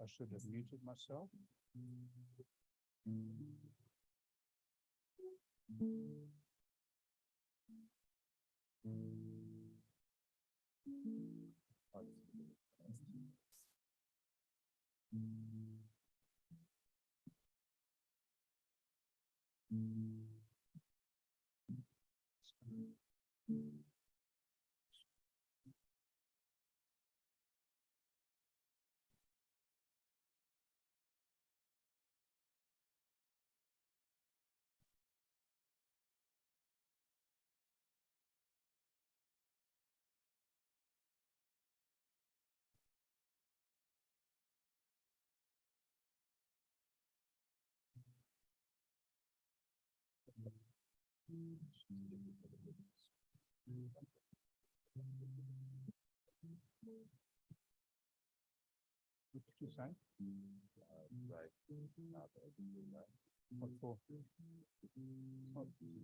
should have muted myself. What did you say? Right. What for? What do you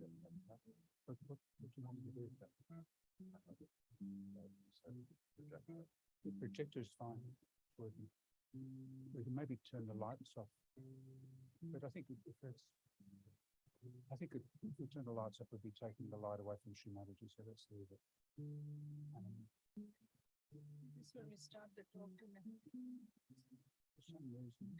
want me to do with that? The projector is fine. It's working. We can maybe turn the lights off. But I think if we turn the lights off, we'd be taking the light away from Shri Mataji, so let's leave it. This when we start the talk to me. For some reason.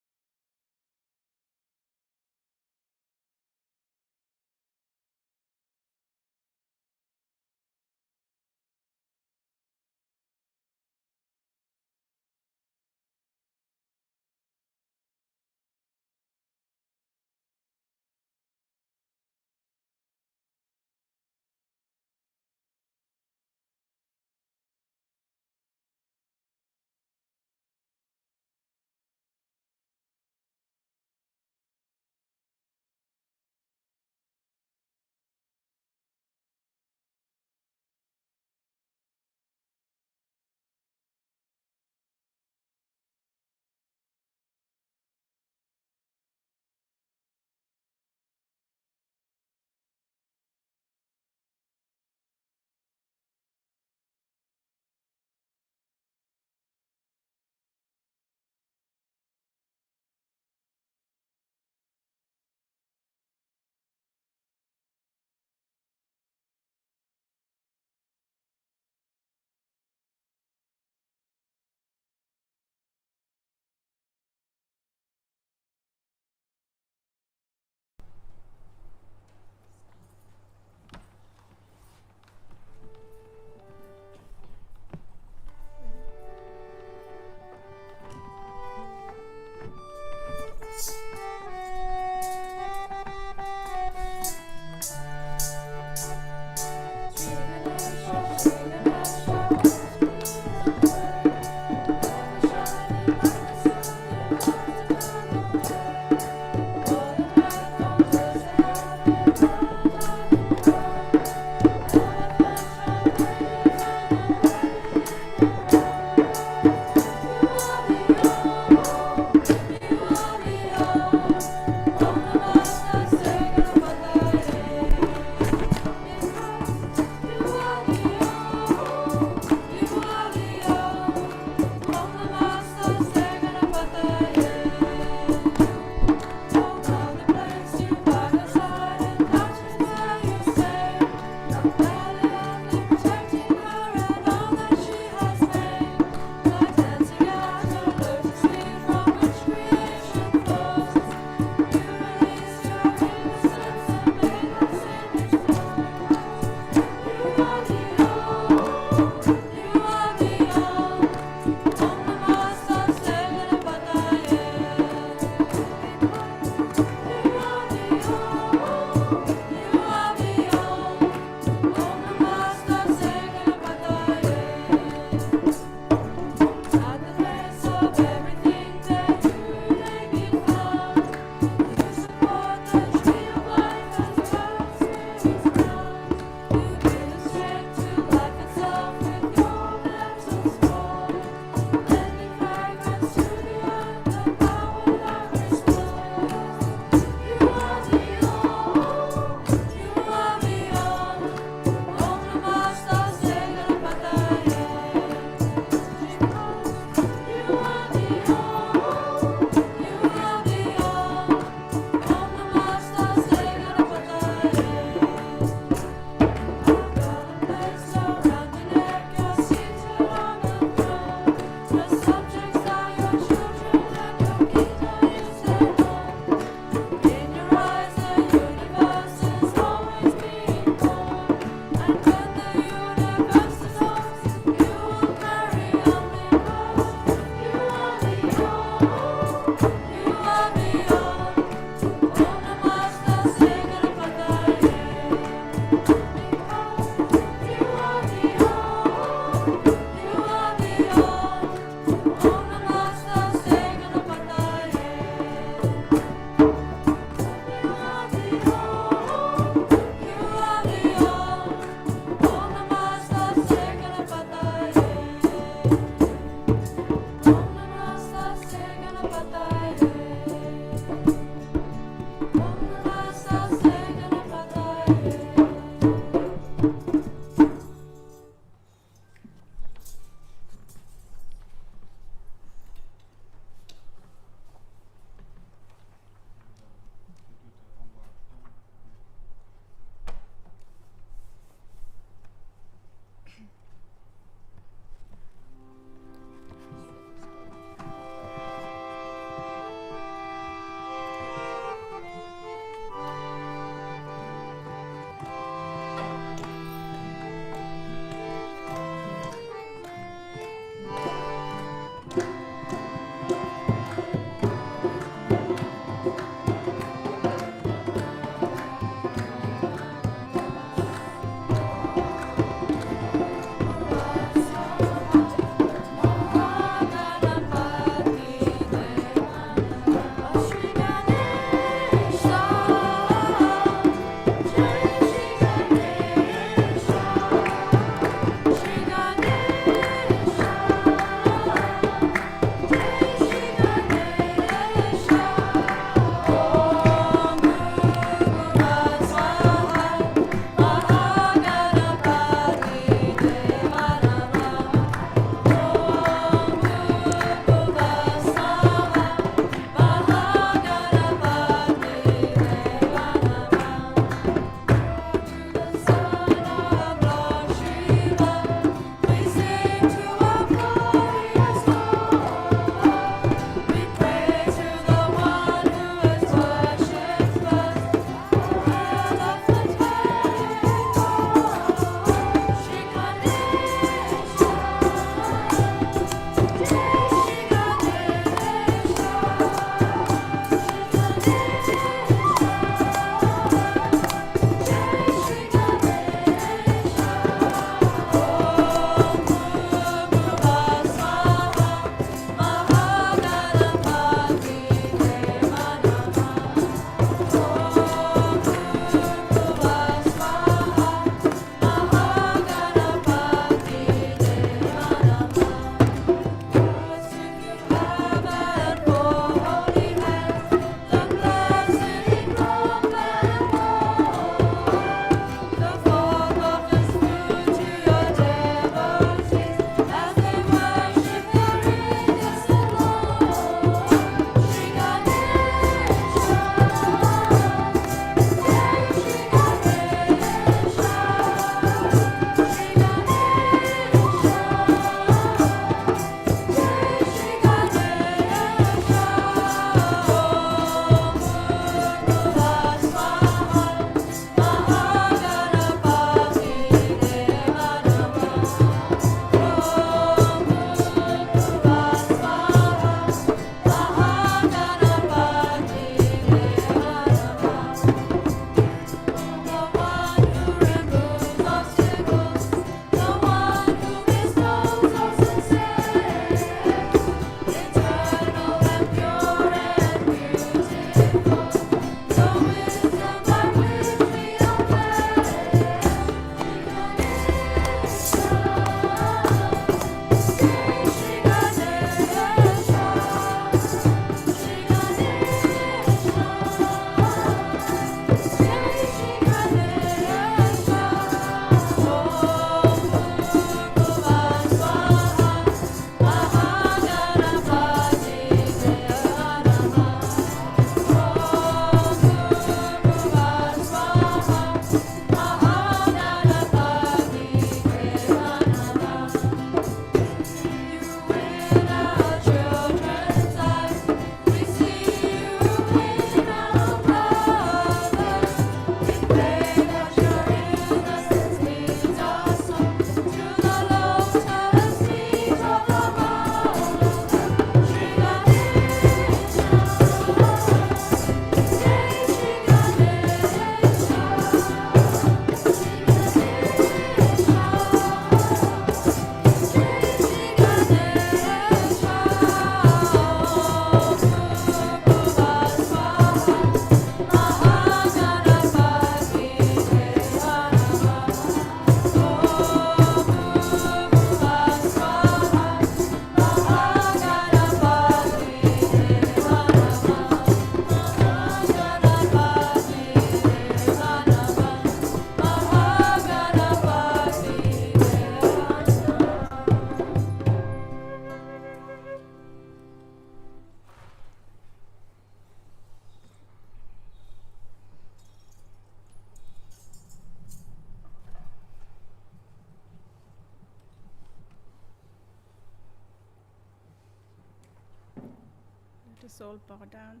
us all bow down,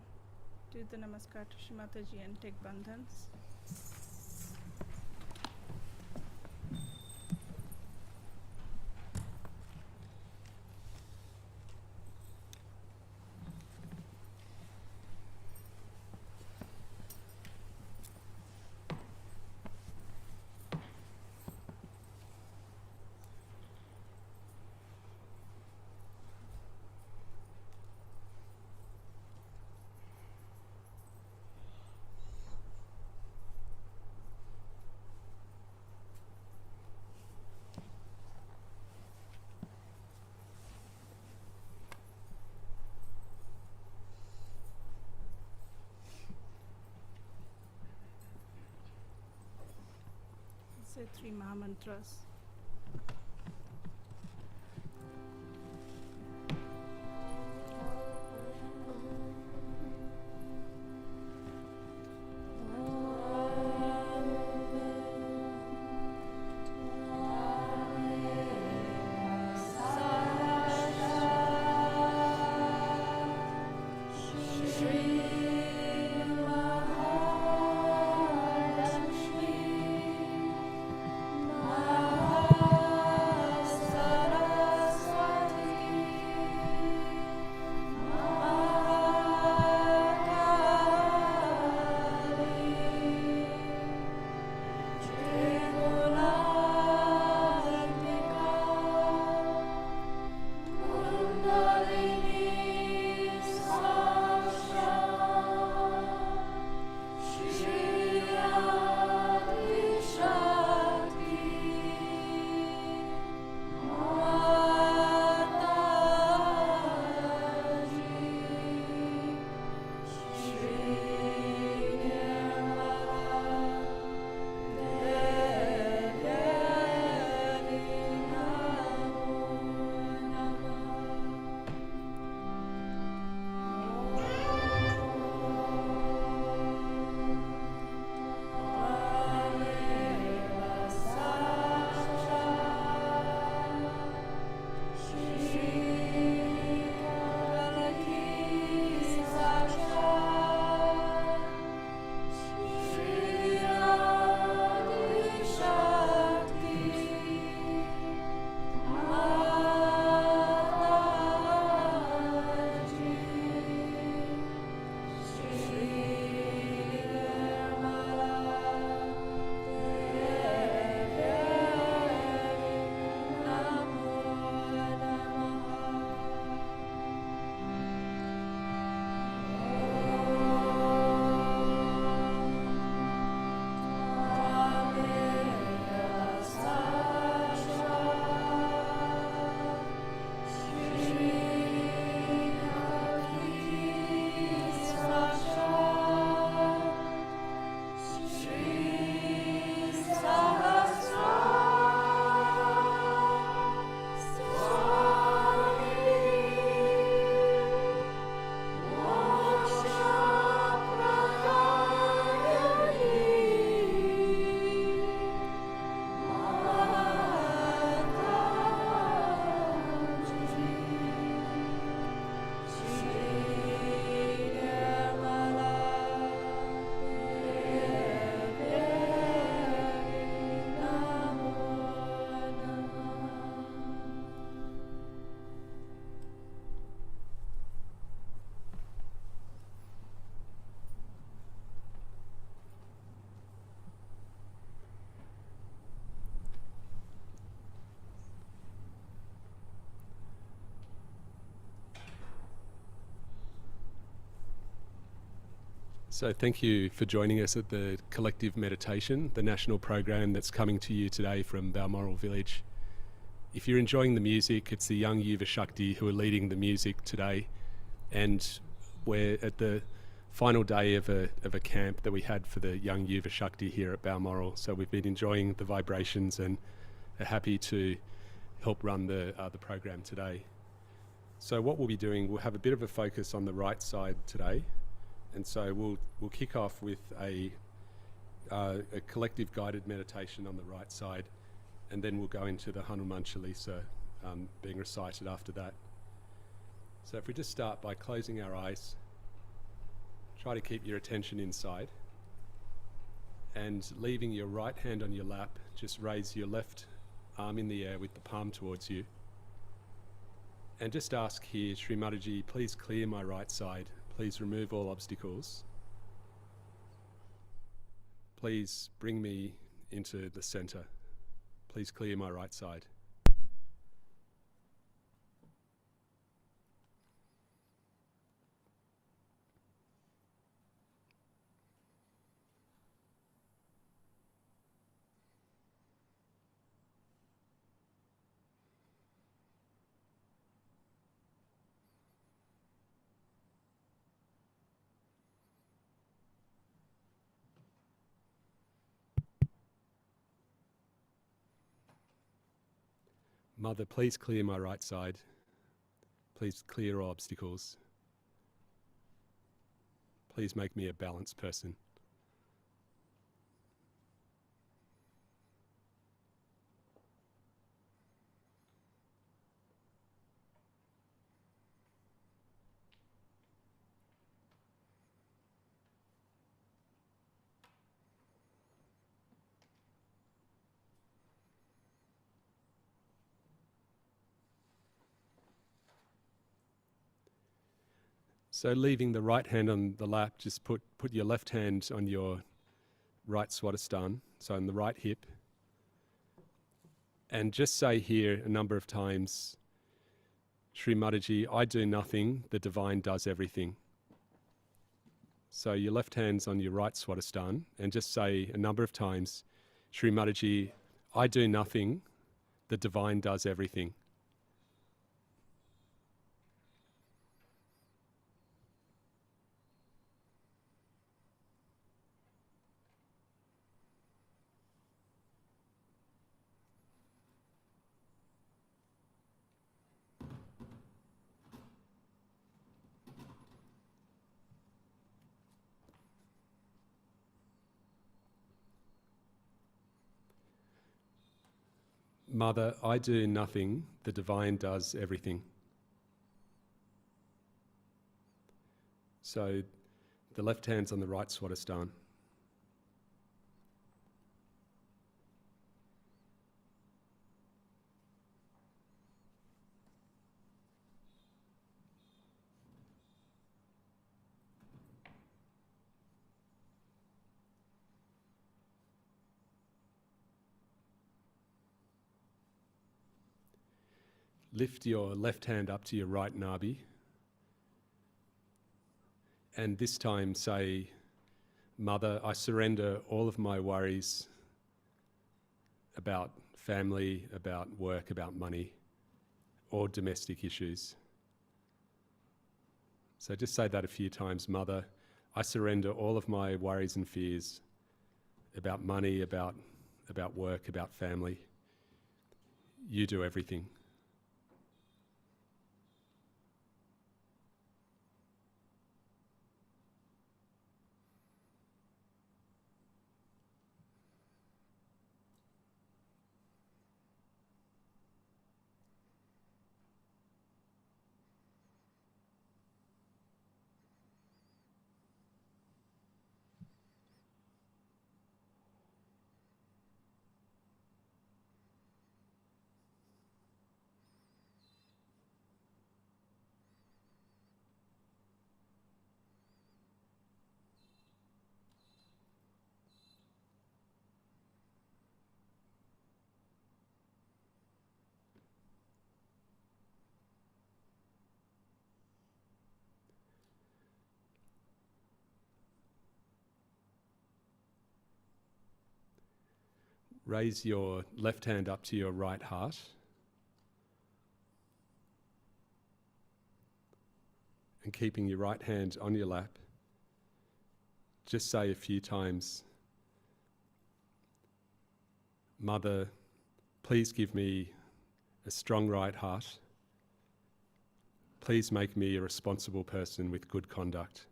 do the namaskar to Shri Mataji and take bandhans. Say 3 Mahamantras. So thank you for joining us at the Collective Meditation, the national program that's coming to you today from Balmoral Village. If you're enjoying the music, it's the young Yuva Shakti who are leading the music today, and we're at the final day of a camp that we had for the young Yuva Shakti here at Balmoral. So we've been enjoying the vibrations and are happy to help run the program today. So what we'll be doing, we'll have a bit of a focus on the right side today. And so we'll kick off with a collective guided meditation on the right side, and then we'll go into the Hanuman Chalisa being recited after that. So if we just start by closing our eyes Try to keep your attention inside. And leaving your right hand on your lap, just raise your left arm in the air with the palm towards you. And just ask here, Shri Mataji, please clear my right side. Please remove all obstacles. Please bring me into the center. Please clear my right side. Mother, please clear my right side. Please clear all obstacles. Please make me a balanced person. So leaving the right hand on the lap, just put your left hand on your right swadhisthana, so on the right hip. And just say here a number of times, Shri Mataji, I do nothing, the divine does everything. So your left hand's on your right swadhisthana, and just say a number of times, Shri Mataji, I do nothing, the divine does everything. Mother, I do nothing, the divine does everything. So the left hand's on the right swadhisthana. Lift your left hand up to your right nabi. And this time say, Mother, I surrender all of my worries about family, about work, about money, or domestic issues. So just say that a few times. Mother, I surrender all of my worries and fears about money, about work, about family. You do everything. Raise your left hand up to your right heart. And keeping your right hand on your lap, just say a few times, Mother, please give me a strong right heart. Please make me a responsible person with good conduct.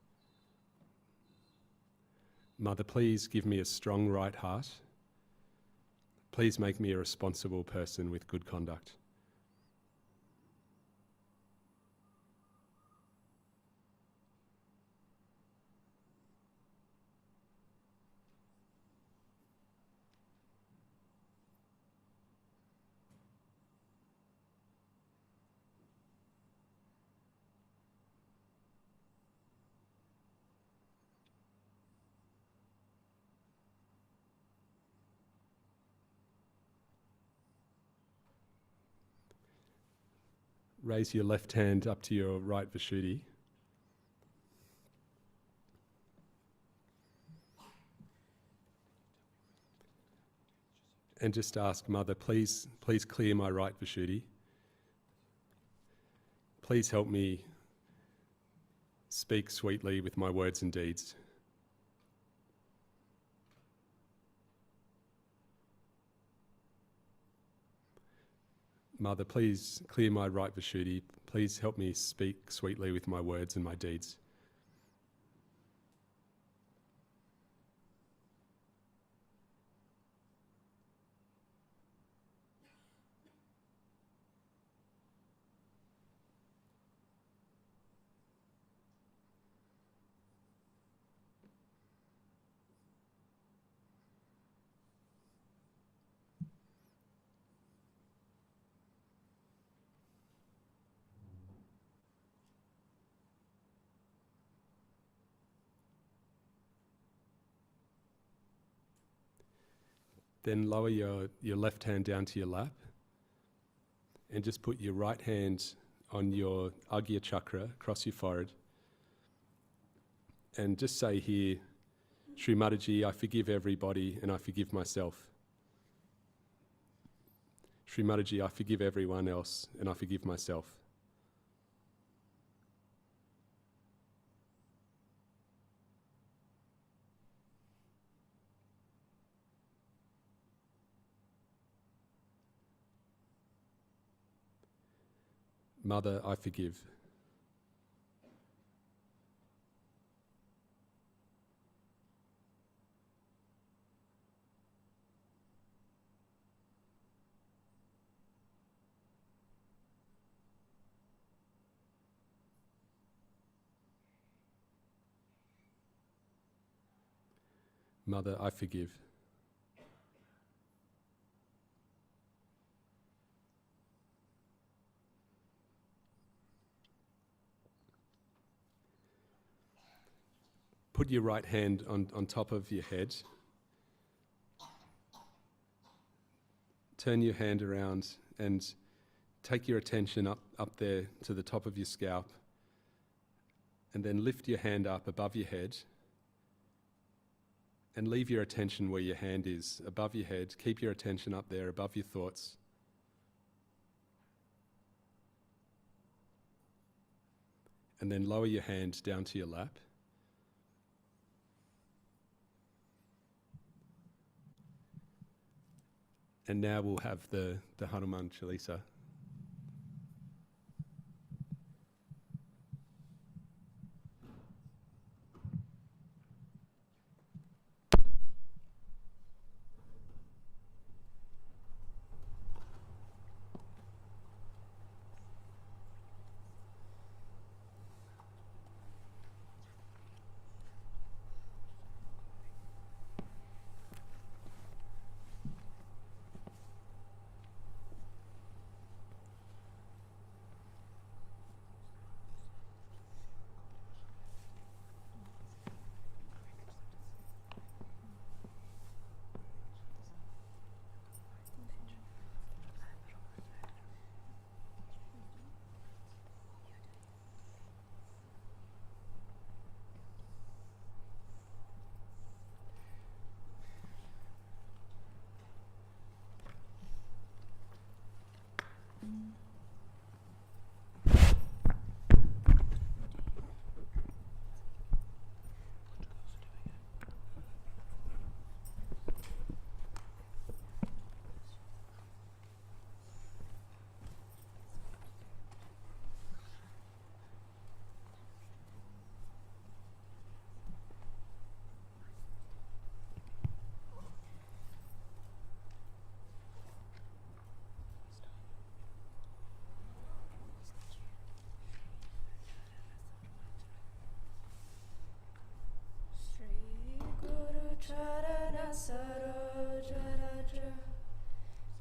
Mother, please give me a strong right heart. Please make me a responsible person with good conduct. raise your left hand up to your right Vishuddhi. And just ask, Mother, please clear my right Vishuddhi. Please help me speak sweetly with my words and deeds. Mother, please clear my right Vishuddhi. Please help me speak sweetly with my words and my deeds. Then lower your left hand down to your lap and just put your right hand on your Agya chakra across your forehead. And just say here, Shri Mataji, I forgive everybody and I forgive myself. Shri Mataji, I forgive everyone else and I forgive myself. Mother, I forgive. Mother, I forgive. Put your right hand on top of your head. Turn your hand around and take your attention up there to the top of your scalp, and then lift your hand up above your head and leave your attention where your hand is, above your head. Keep your attention up there above your thoughts. And then lower your hand down to your lap. And now we'll have the Hanuman Chalisa. Charana Saroja Raja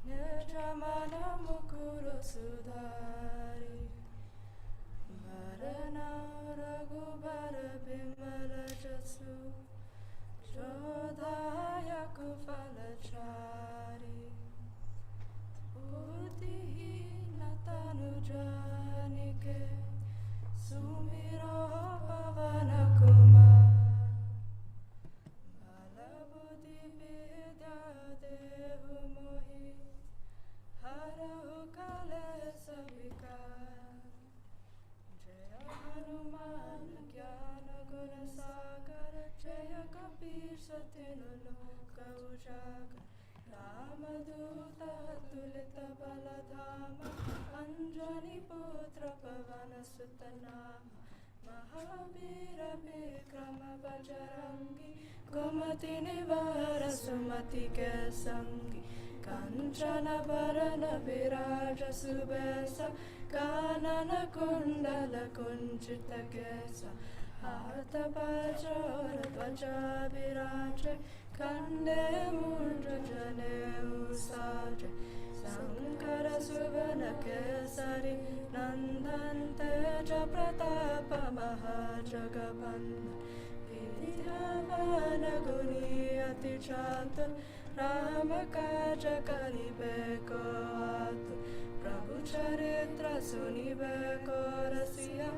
Nirjamana Mukuru Sudhari Varana Raghubara Bimala Jasu Jodhaya Kufala Chari Buddhihina तनु जानिके सुमिरो पवन कुमार बल बुद्धि विद्या देहु मोहि हरहु कलेश विकार जय हनुमान ज्ञान गुण सागर जय कपीश तिनु लोक उजागर रामदूत तुलित बल धाम अंजनी पुत्र पवन सुत नाम महावीर विक्रम बजरंगी कुमति निवार सुमति के संगी कंचन बरन विराज सुबेसा कानन कुंडल कुंचित केसा हाथ वज्र ध्वजा विराज कंडे मूंज जनेऊ साज शंकर सुवन केसरी नंदन तेज प्रताप महाजगवंदन विद्यावान गुणी अति चातुर राम काज करिबे को आतुर प्रभु चरित्र सुनिबे को रसिया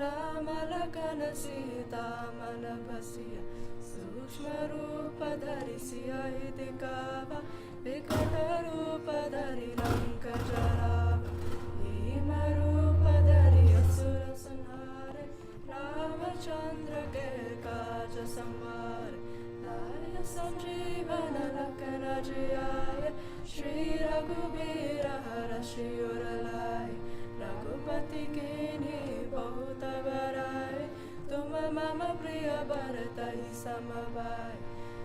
राम लखन सीता मन बसिया सूक्ष्म रूप धरि सियहि दिखावा विकट रूप धरि लंक जरावा भीम रूप धरि असुर संहारे रामचंद्र के काज संवारे लाय संजीवन लखन जियाए श्री रघुबीर हरषि उर लाए रघुपति कीन्ही बहुत बड़ाई तुम मम प्रिय भरतहि सम भाई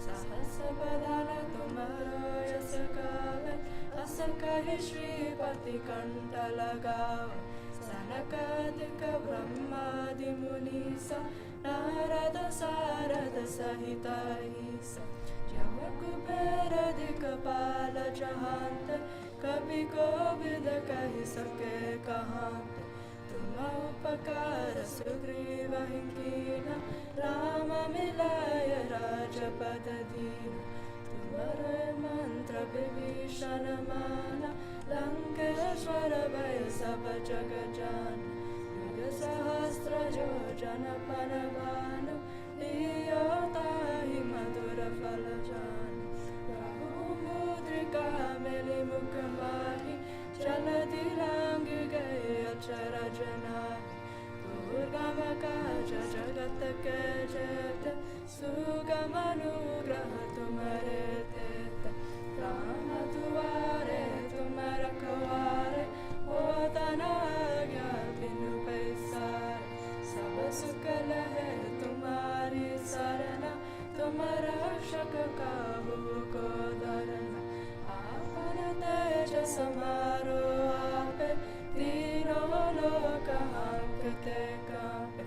सहस बदन तुम्हारो यश गावे अस कहि श्रीपति कंठ लगावे सनकादिक ब्रह्मादि मुनीसा नारद सारद सहित ईसा जम कुबेर दिक्पाल जहांत कवि कोविद कहि सके कहांत तुम उपकार सुग्रीवहि कीन्हा राम मिलाय राजपद दीन्हा तुम्हारे मंत्र विभीषण माना लंकेश्वर भय सब जग जाना युग सहस्त्र योजन पन भानु लियो ताहि मधुर फल जानु प्रभु मुद्रिका मेलि मुख माहि जलधि लांघ गए अचरज नाहि दुर्गम काज जगत के जेत सुगम अनुग्रह तुम्हारे तेत राम दुआरे तुम रखवारे होत न आज्ञा बिनु पैसारे सब सुख लहे तुम्हारी सरना तुम रक्षक काहू को धरना आपन तेज समारो आपे तीनों लोक हांकते कांपे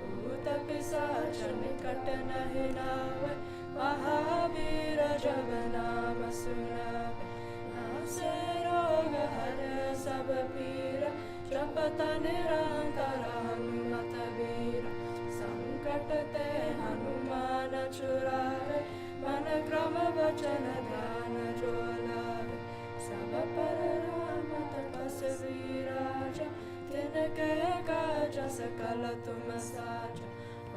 भूत पिशाच निकट नहीं नावे महावीर जब नाम सुनावे नासे रोग हरे सब पीरा जपत निरंतर हनुमत वीरा संकट ते हनुमान छुड़ावे मन क्रम वचन ध्यान जो लावे सब पर राम तपस्वी राजा तिनके काज सकल तुम साजा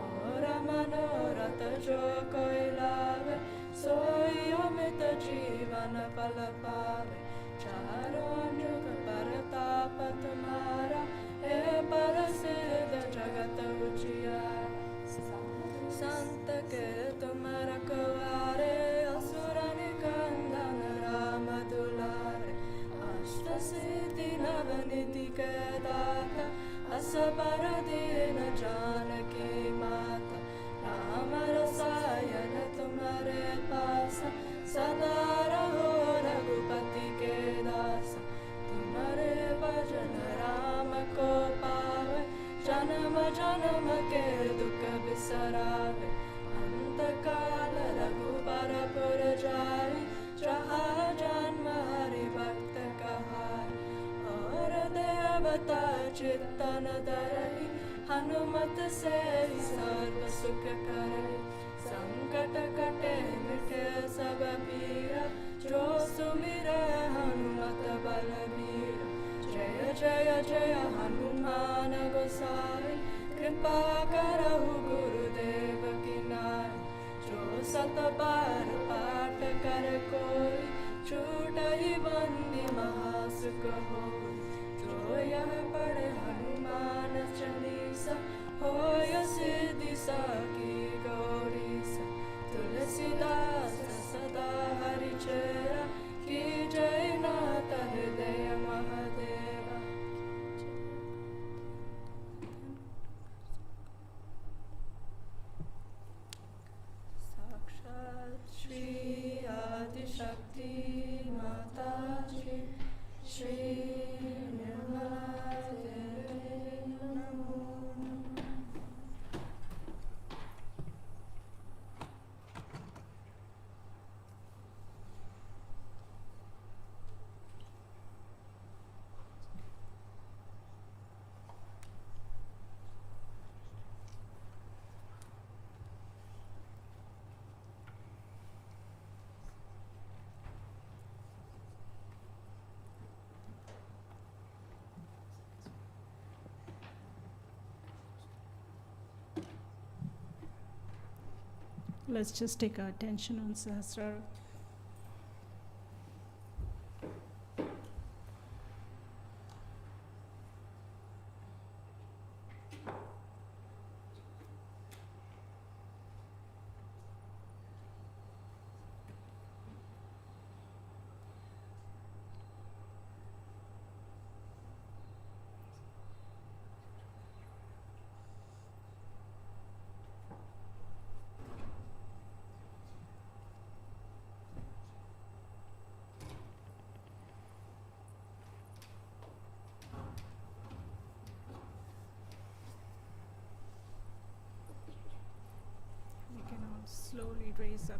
और मनोरथ जो कोई लावे सोई अमित जीवन फल पावे चारों युग परताप तुम्हारा है प्रसिद्ध जगत उजियारा संत के तुम रखवारे असुर निकंदन राम दुलारे अष्ट सिद्धि नव निधि के दाता असबर दीन जानकी माता राम रसायन तुम्हारे पास सदा रहो रघुपति के दास तुम्हारे भजन राम को पावे जन्म जन्म के दुख बिसरावे अंत काल रघुबरपुर जाई जहाँ जन्म हरि भक्त कहाई और देवता चित्तन धरहि हनुमत से सर्व सुख करहि संकट कटे मिटे सब पीरा जो सुमिरै हनुमत बलबीरा जय साई कृपा करहु गुरुदेव की नाई जो सत बार पाठ कर कोई छूटहि बंदी महासुख होई जो यह पढ़े हनुमान चालीसा होय सिद्धि साकी गौरीसा तुलसीदास सदा हरिचेरा की जय नाथ हृदय महादेवा। साक्षात श्री आदि शक्ति माताजी श्री निर्मला देवी नमो नमः। Let's just take our attention on Sahasrara. We can all slowly raise our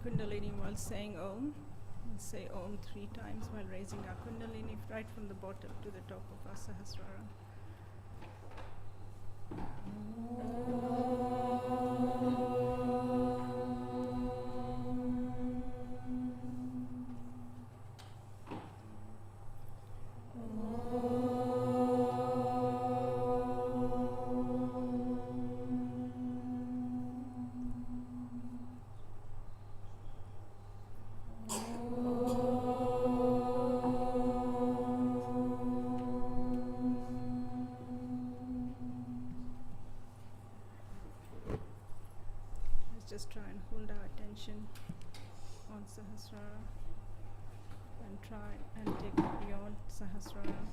Kundalini while saying Om. We'll say Om 3 times while raising our Kundalini right from the bottom to the top of our Sahasrara. Let's just try and hold our attention on Sahasrara and try and take it beyond Sahasrara.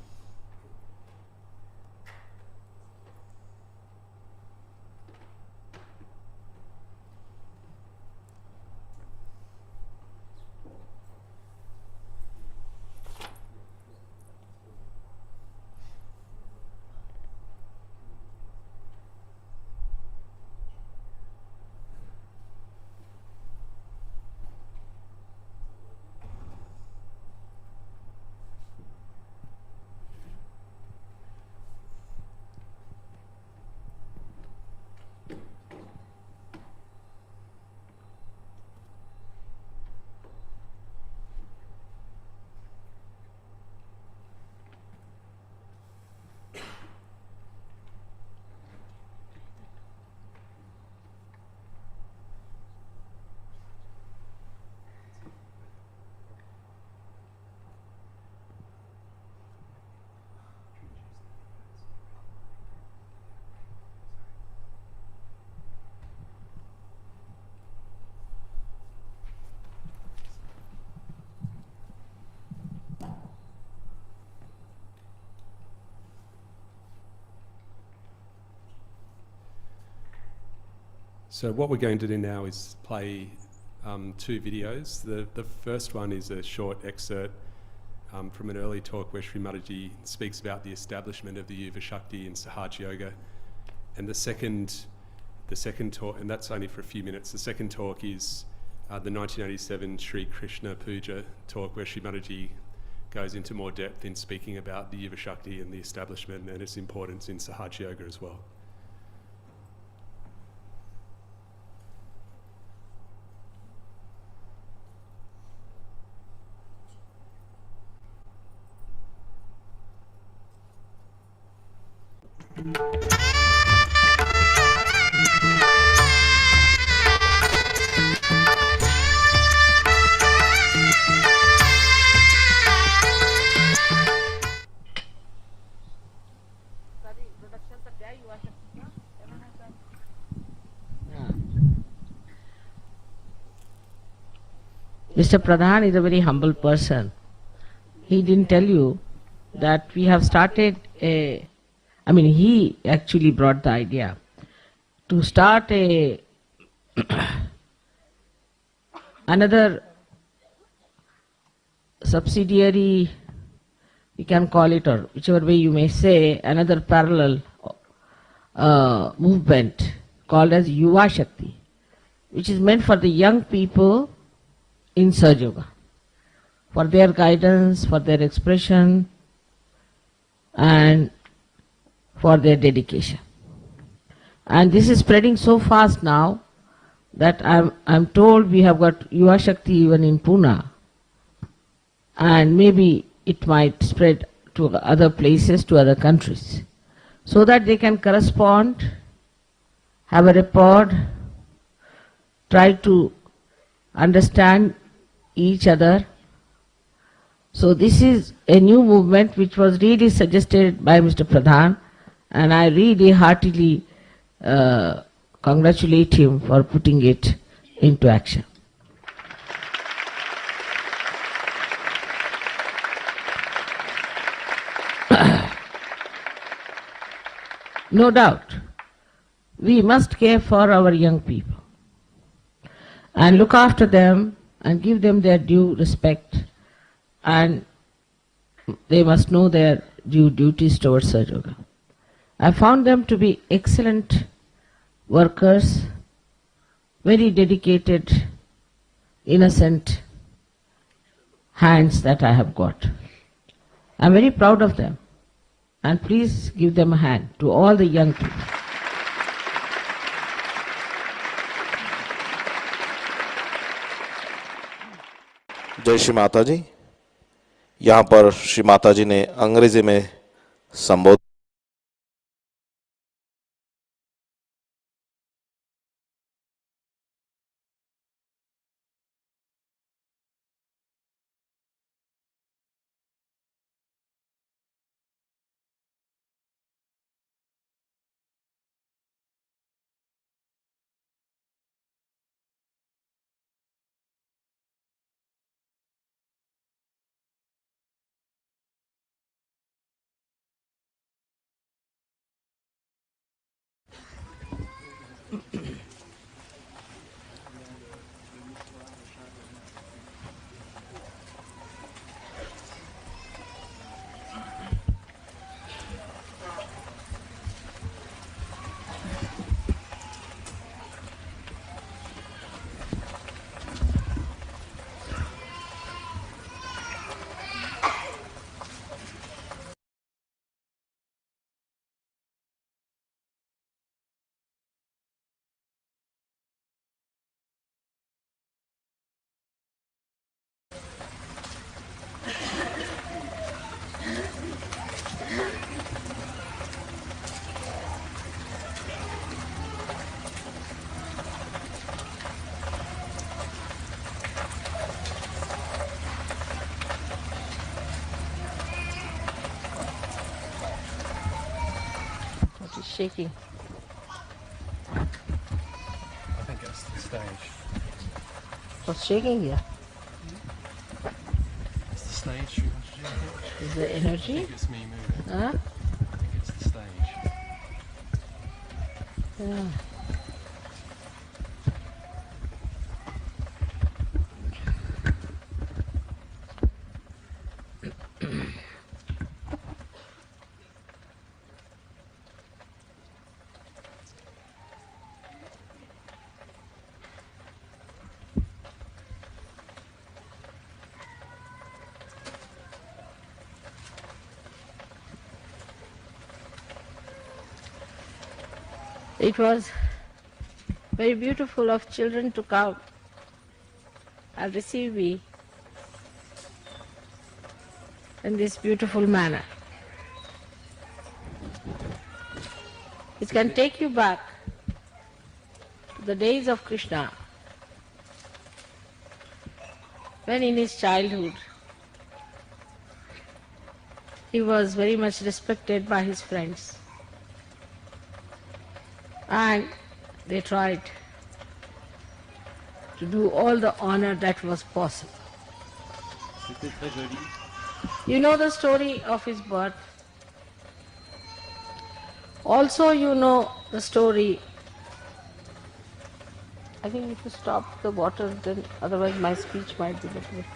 So what we're going to do now is play 2 videos. The first one is a short excerpt from an early talk where Shri Mataji speaks about the establishment of the Yuva Shakti in Sahaja Yoga. And the second talk, and that's only for a few minutes, the second talk is the 1987 Shri Krishna Puja talk where Shri Mataji goes into more depth in speaking about the Yuva Shakti and the establishment and its importance in Sahaja Yoga as well. Mr. Pradhan is a very humble person. He didn't tell you that we have started he actually brought the idea to start another subsidiary, you can call it, or whichever way you may say, another parallel movement called as Yuva Shakti, which is meant for the young people in Sahaja Yoga, for their guidance, for their expression, and for their dedication. And this is spreading so fast now that I'm told we have got Yuva Shakti even in Pune, and maybe it might spread to other places, to other countries, so that they can correspond, have a rapport, try to understand each other. So this is a new movement which was really suggested by Mr. Pradhan, and I really heartily congratulate him for putting it into action. No doubt, we must care for our young people and look after them and give them their due respect, and they must know their due duties towards Sahaja Yoga. I found them to be excellent workers, very dedicated, innocent hands that I have got. I am very proud of them, and please give them a hand to all the young people. जय श्री माता जी। यहाँ पर श्री माता जी ने अंग्रेजी में संबोधन Shaking. I think it's the stage. What's shaking here? It's the stage. You want to do it? Is the I energy? think it's me moving. Huh? I think it's the stage. Yeah. It was very beautiful of children to come and receive me in this beautiful manner. which can take you back to the days of Krishna, when in his childhood he was very much respected by his friends, and they tried to do all the honor that was possible. You know the story of his birth. Also you know the story. I think if you stop the water, then otherwise my speech might be different.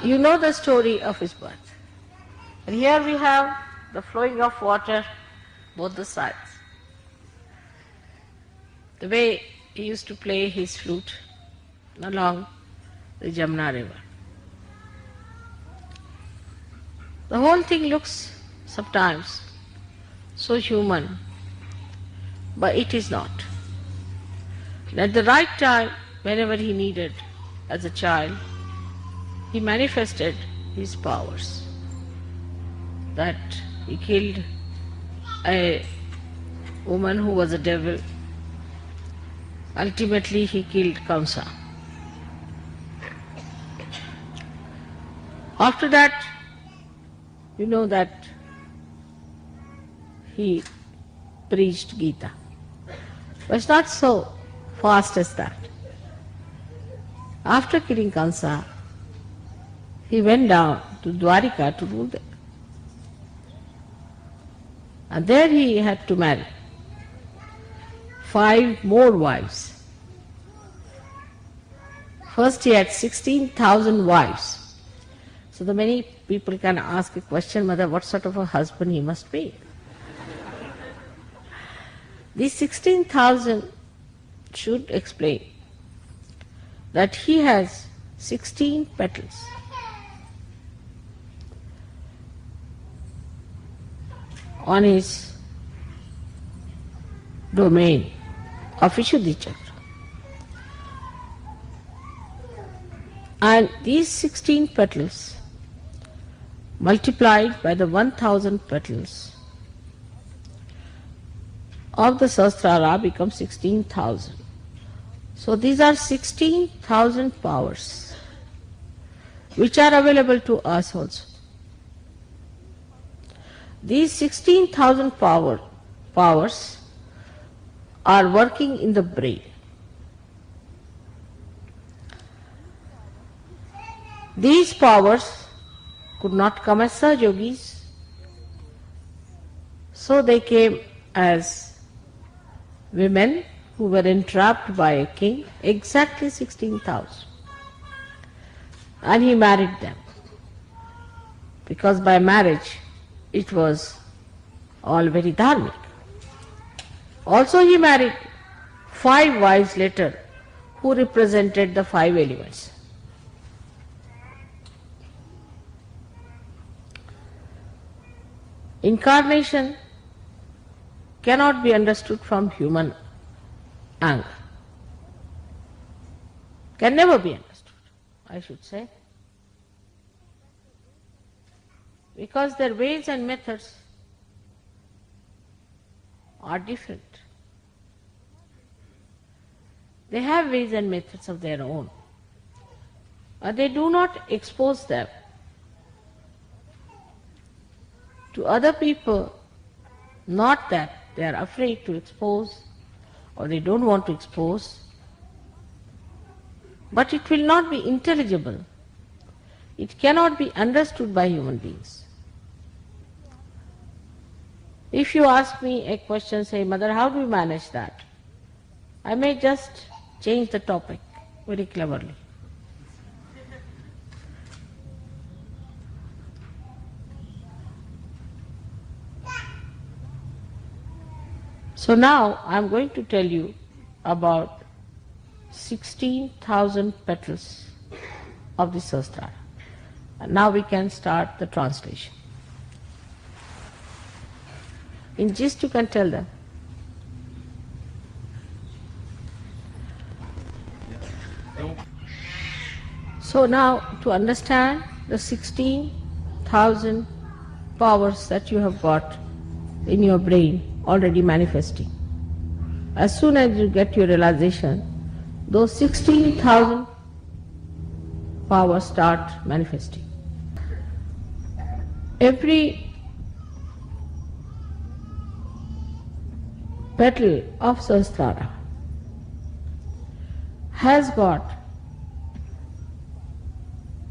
You know the story of his birth. And here we have the flowing of water both the sides. The way he used to play his flute along the Jamuna river. The whole thing looks sometimes so human, but it is not. At the right time, whenever he needed, as a child, he manifested his powers. That he killed a woman who was a devil. Ultimately he killed Kamsa. After that, you know that he preached Gita. But it's not so fast as that. After killing Kamsa, he went down to Dwarika to rule there. And there he had to marry 5 more wives. First he had 16,000 wives. So the many people can ask a question, Mother, what sort of a husband he must be? These 16,000 should explain that he has 16 petals. On his domain of Vishuddhi Chakra. And these 16 petals multiplied by the 1,000 petals of the Sahasrara become 16,000. So these are 16,000 powers which are available to us also. These 16,000 powers are working in the brain. These powers could not come as Sahaja-yogis, so they came as women who were entrapped by a king, exactly 16,000. And he married them, because by marriage it was all very dharmic. Also he married 5 wives later who represented the 5 elements. Incarnation cannot be understood from human angle. Can never be understood, I should say. Because their ways and methods are different. They have ways and methods of their own. But they do not expose them to other people, not that they are afraid to expose or they don't want to expose, but it will not be intelligible. It cannot be understood by human beings. If you ask me a question, say, Mother, how do you manage that? I may just change the topic very cleverly. So now I am going to tell you about 16,000 petals of the Sahasrara. And now we can start the translation. In gist you can tell them. So now to understand the 16,000 powers that you have got in your brain already manifesting. As soon as you get your realization, those 16,000 powers start manifesting. Every petal of Sahasrara has got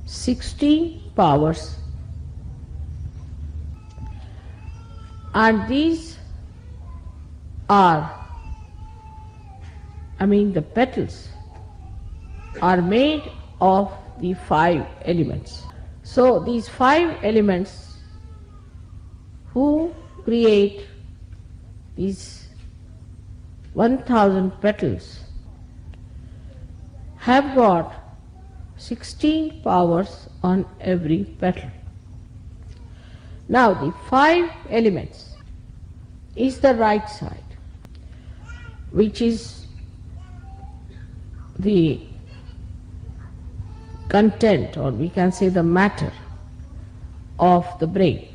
16 powers, and these are, the petals are made of the 5 elements. So these 5 elements who create these 1000 petals have got 16 powers on every petal. Now the 5 elements is the right side, which is the content, or we can say the matter of the brain.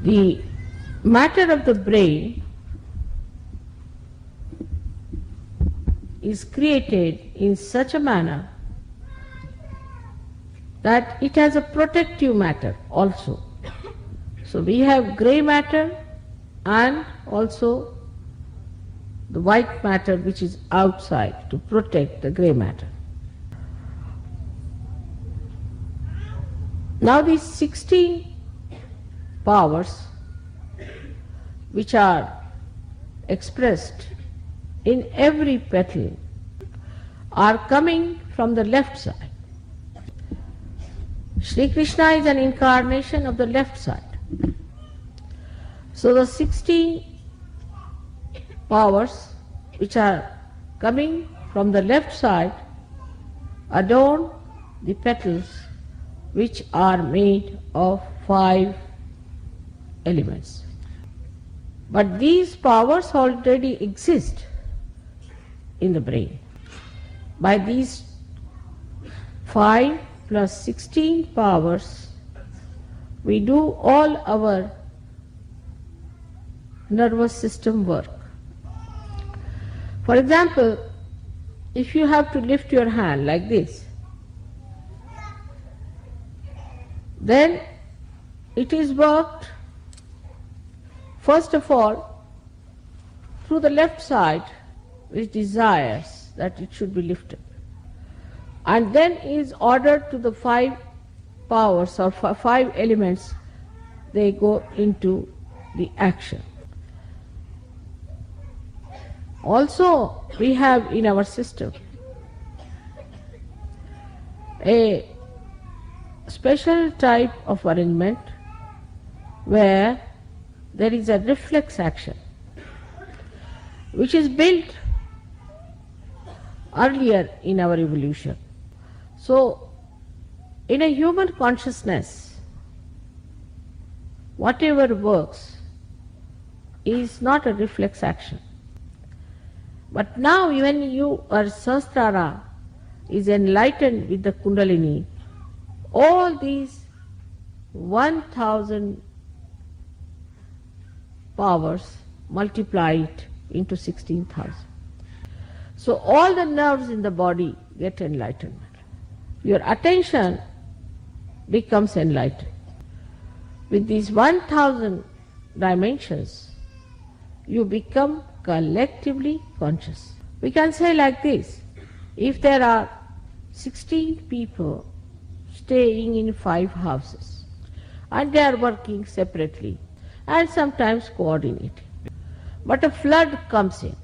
The matter of the brain is created in such a manner that it has a protective matter also. So we have grey matter and also the white matter which is outside to protect the grey matter. Now these 16 powers which are expressed in every petal are coming from the left side. Shri Krishna is an incarnation of the left side. So the 16 powers which are coming from the left side adorn the petals which are made of 5 elements. But these powers already exist in the brain. By these 5 plus 16 powers, we do all our nervous system work. For example, if you have to lift your hand like this, then it is worked first of all through the left side, which desires that it should be lifted, and then is ordered to the 5 powers or 5 elements. They go into the action. Also, we have in our system a special type of arrangement where there is a reflex action which is built earlier in our evolution. So, in a human consciousness, whatever works is not a reflex action. But now when you are Sahasrara is enlightened with the Kundalini, all these 1000 powers multiplied into 16,000. So all the nerves in the body get enlightenment. Your attention becomes enlightened. With these 1000 dimensions, you become collectively conscious. We can say like this: if there are 16 people staying in 5 houses and they are working separately and sometimes coordinating, but a flood comes in.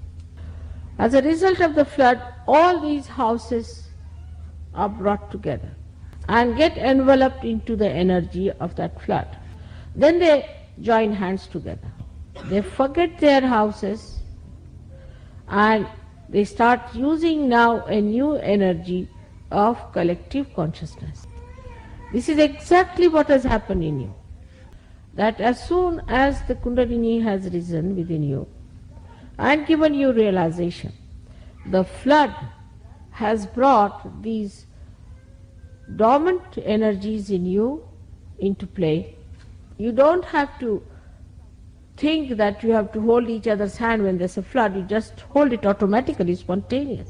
As a result of the flood, all these houses are brought together and get enveloped into the energy of that flood. Then they join hands together. They forget their houses and they start using now a new energy of collective consciousness. This is exactly what has happened in you. That as soon as the Kundalini has risen within you and given you realization, the flood has brought these dormant energies in you into play. You don't have to think that you have to hold each other's hand when there's a flood. You just hold it automatically, spontaneous.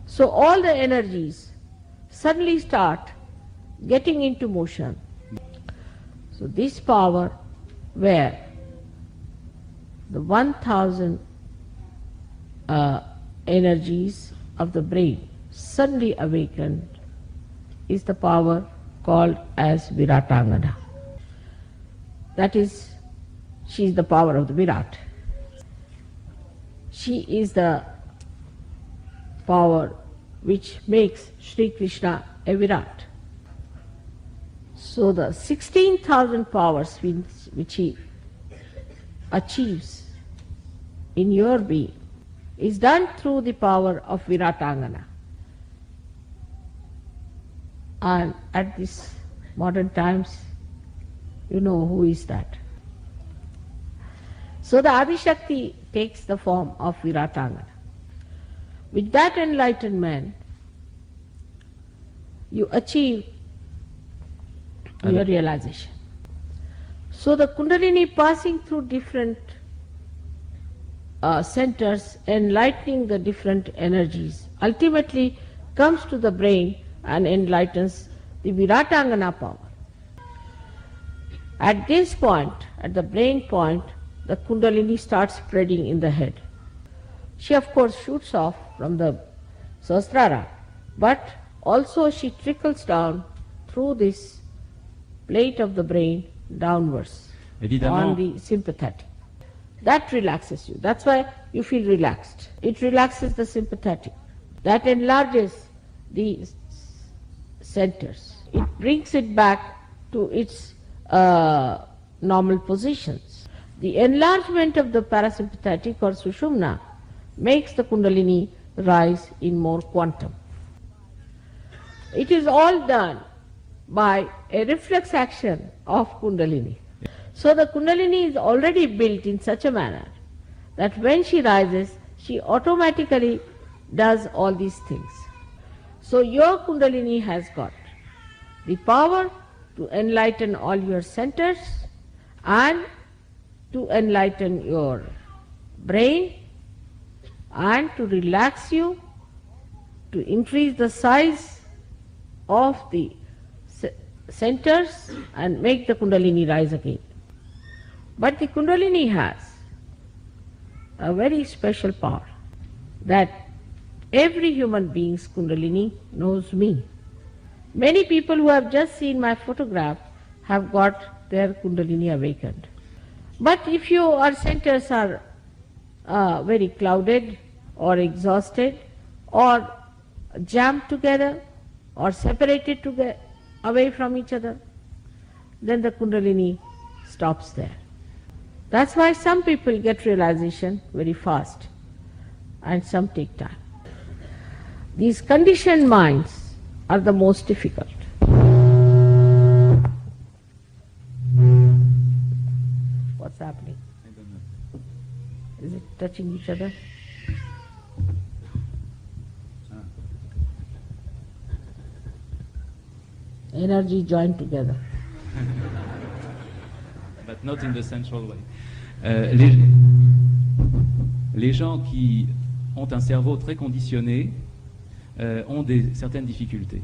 So all the energies suddenly start getting into motion. So this power where the 1000 energies of the brain suddenly awakened is the power called as Viratangana. That is, she is the power of the Virat. She is the power which makes Sri Krishna a Virat. So the 16,000 powers which he achieves in your being is done through the power of Viratangana. And at this modern times, you know who is that. So the Adi Shakti takes the form of Viratangana. With that enlightenment, you achieve your realization. So the Kundalini passing through different centers, enlightening the different energies, ultimately comes to the brain and enlightens the Viratangana power. At this point, at the brain point, the Kundalini starts spreading in the head. She of course shoots off from the Sahasrara, but also she trickles down through this plate of the brain downwards on the sympathetic. That relaxes you. That's why you feel relaxed. It relaxes the sympathetic. That enlarges the centers. It brings it back to its normal positions. The enlargement of the parasympathetic or Sushumna makes the Kundalini rise in more quantum. It is all done by a reflex action of Kundalini. So the Kundalini is already built in such a manner that when she rises, she automatically does all these things. So your Kundalini has got the power to enlighten all your centers and to enlighten your brain and to relax you, to increase the size of the centers and make the Kundalini rise again. But the Kundalini has a very special power that every human being's Kundalini knows me. Many people who have just seen my photograph have got their Kundalini awakened. But if your centers are very clouded or exhausted or jammed together or separated away from each other, then the Kundalini stops there. That's why some people get realization very fast and some take time. These conditioned minds are the most difficult. What's happening? I don't know. Is it touching each other? Energy joined together. But not in the central way. Les gens qui ont un cerveau très conditionné ont certaines difficultés.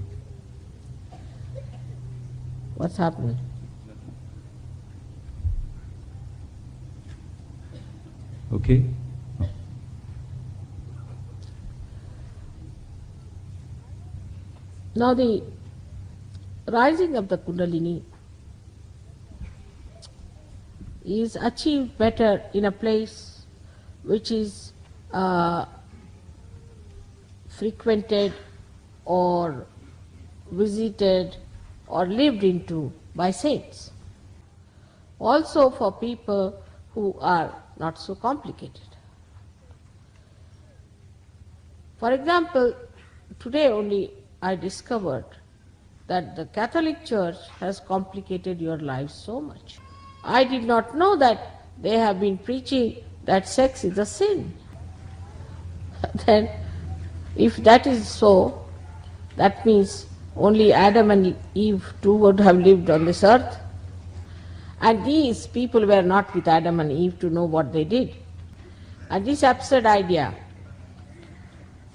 What's happening? Ok. Now the rising of the Kundalini is achieved better in a place which is frequented or visited or lived into by saints. Also for people who are not so complicated. For example, today only I discovered that the Catholic Church has complicated your life so much. I did not know that they have been preaching that sex is a sin. Then If that is so, that means only Adam and Eve too would have lived on this earth. And these people were not with Adam and Eve to know what they did. And this absurd idea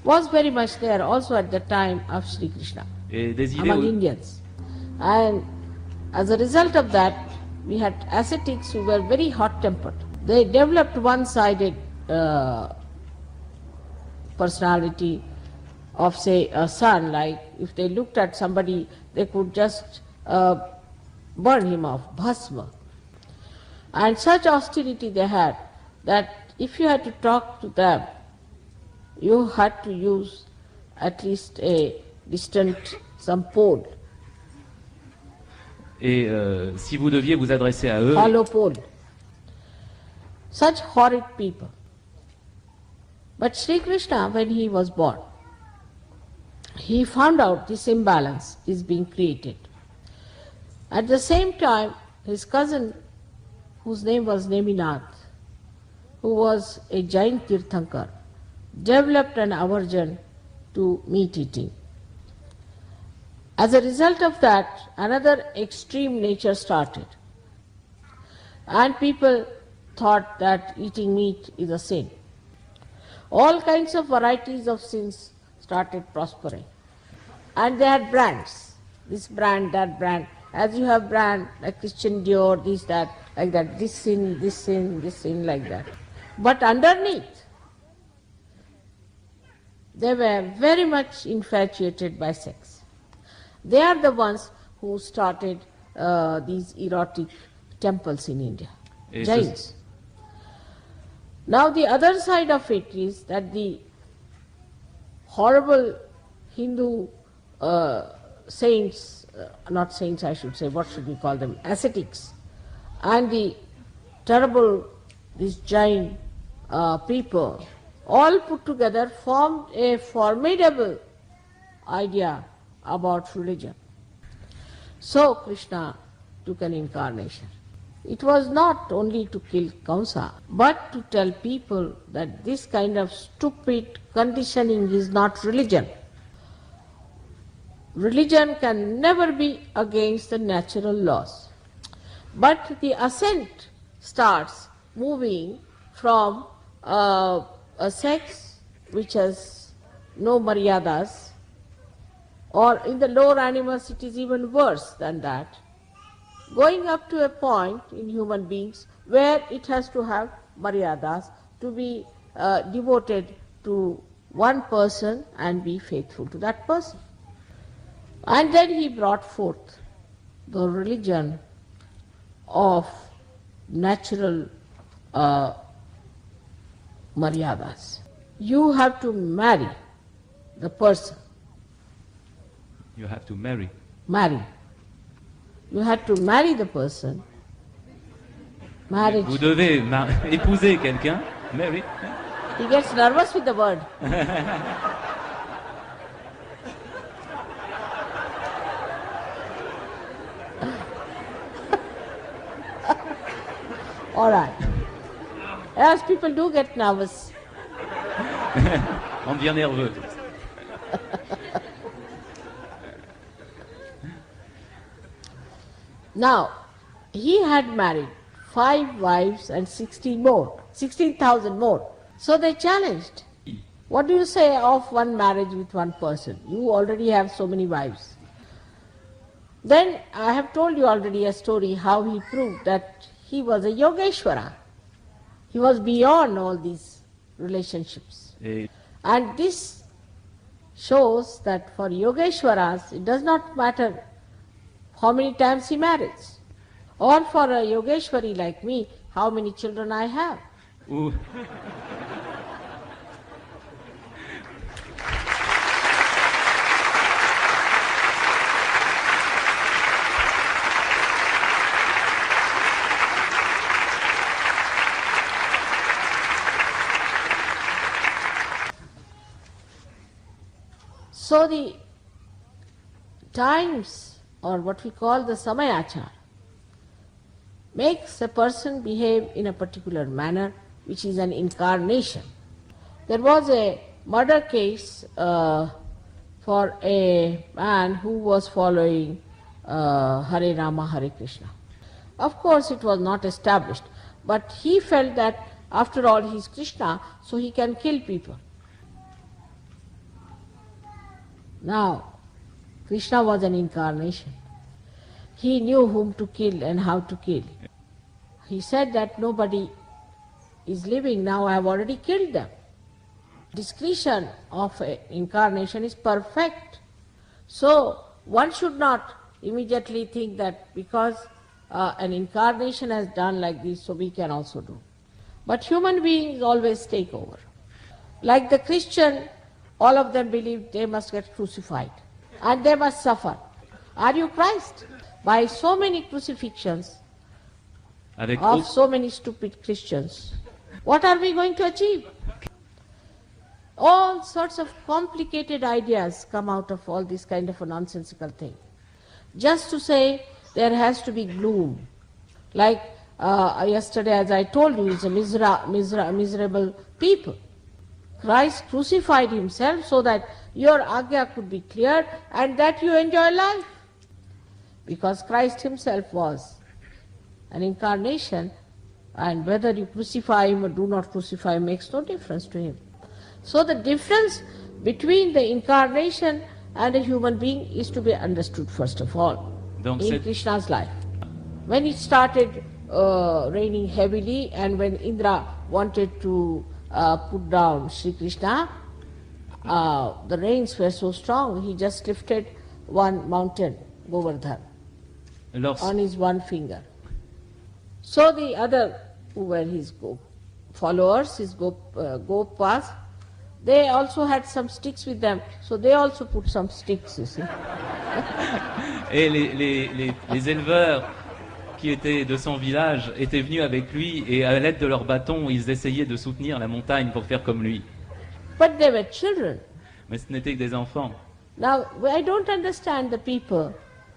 was very much there also at the time of Sri Krishna among Indians. And as a result of that, we had ascetics who were very hot-tempered. They developed one-sided personality of, say, a sun. Like if they looked at somebody, they could just burn him off, bhasma. And such austerity they had that if you had to talk to them, you had to use at least a distant, some pole. Et si vous deviez vous adresser à eux, Hollow pole. Such horrid people. But Sri Krishna, when he was born, he found out this imbalance is being created. At the same time, his cousin, whose name was Neminath, who was a Jain Tirthankar, developed an aversion to meat eating. As a result of that, another extreme nature started. And people thought that eating meat is a sin. All kinds of varieties of sins started prospering. And they had brands, this brand, that brand. As you have brand, like Christian Dior, this, that, like that, this sin, this sin, this sin, like that. But underneath, they were very much infatuated by sex. They are the ones who started these erotic temples in India, Jains. Now the other side of it is that the horrible Hindu saints, not saints I should say, what should we call them, ascetics, and the terrible, these Jain people, all put together formed a formidable idea about religion. So Krishna took an incarnation. It was not only to kill Kamsa, but to tell people that this kind of stupid conditioning is not religion. Religion can never be against the natural laws. But the ascent starts moving from a sex which has no maryadas, or in the lower animals it is even worse than that, going up to a point in human beings where it has to have maryadas, to be devoted to one person and be faithful to that person. And then he brought forth the religion of natural maryadas. You have to marry the person. you have to marry. Marry. You had to marry the person. Marriage. Vous devez épouser quelqu'un, marry. He gets nervous with the word. All right. As people do get nervous. On devient nerveux. Now, he had married 5 wives and 16,000 more. So they challenged. What do you say of one marriage with one person? You already have so many wives. Then I have told you already a story how he proved that he was a Yogeshwara. He was beyond all these relationships. And this shows that for Yogeshwaras, it does not matter how many times he marries. Or for a Yogeshwari like me, how many children I have. Ouh. So the times, or what we call the samayachar, makes a person behave in a particular manner, which is an incarnation. There was a murder case for a man who was following Hare Rama, Hare Krishna. Of course, it was not established, but he felt that after all he is Krishna, so he can kill people. Now, Krishna was an incarnation. He knew whom to kill and how to kill. He said that nobody is living now, I have already killed them. Discretion of an incarnation is perfect. So, one should not immediately think that because an incarnation has done like this, so we can also do. But human beings always take over. Like the Christian, all of them believe they must get crucified and they must suffer. Are you Christ? By so many crucifixions of so many stupid Christians, what are we going to achieve? All sorts of complicated ideas come out of all this kind of a nonsensical thing. Just to say there has to be gloom. Like yesterday, as I told you, it's a miserable people. Christ crucified himself so that your agya could be cleared and that you enjoy life. Because Christ himself was an incarnation, and whether you crucify him or do not crucify him makes no difference to him. So the difference between the incarnation and a human being is to be understood first of all in Krishna's life. When it started raining heavily and when Indra wanted to put down Shri Krishna, the rains were so strong, he just lifted one mountain, Govardhan, on his one finger. So the other, who were his followers, his gopas, they also had some sticks with them, so they also put some sticks, you see. Et les éleveurs qui étaient de son village étaient venus avec lui et à l'aide de leurs bâtons, ils essayaient de soutenir la montagne pour faire comme lui. But they were children. Mais ce n'étaient que des enfants. Now, I don't understand the people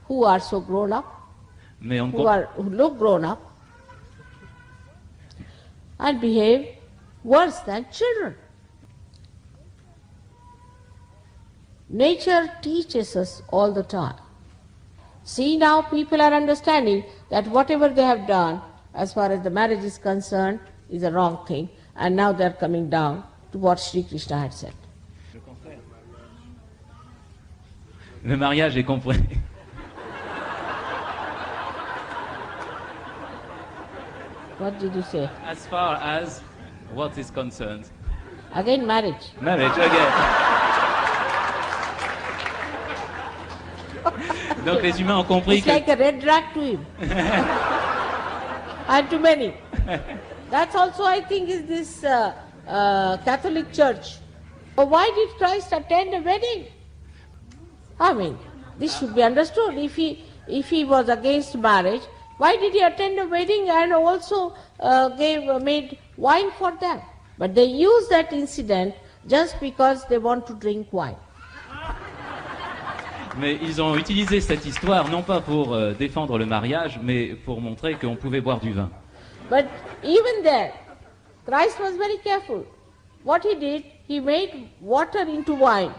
who are so grown up, Mais on who look grown up and behave worse than children. Nature teaches us all the time. See, now people are understanding that whatever they have done as far as the marriage is concerned is a wrong thing, and now they are coming down to what Shri Krishna had said. Le mariage est compris. What did you say? As far as what is concerned. Again, marriage. Marriage, again. Donc les humains ont compris It's like a red rag to him. And to many. That's also, I think, is this Catholic Church. But why did Christ attend a wedding? I mean, this should be understood. If he was against marriage, why did he attend a wedding and also made wine for them? But they use that incident just because they want to drink wine. Mais ils ont utilisé cette histoire non pas pour défendre le mariage, mais pour montrer qu'on pouvait boire du vin. But even there, Christ was very careful. What he did, he made water into wine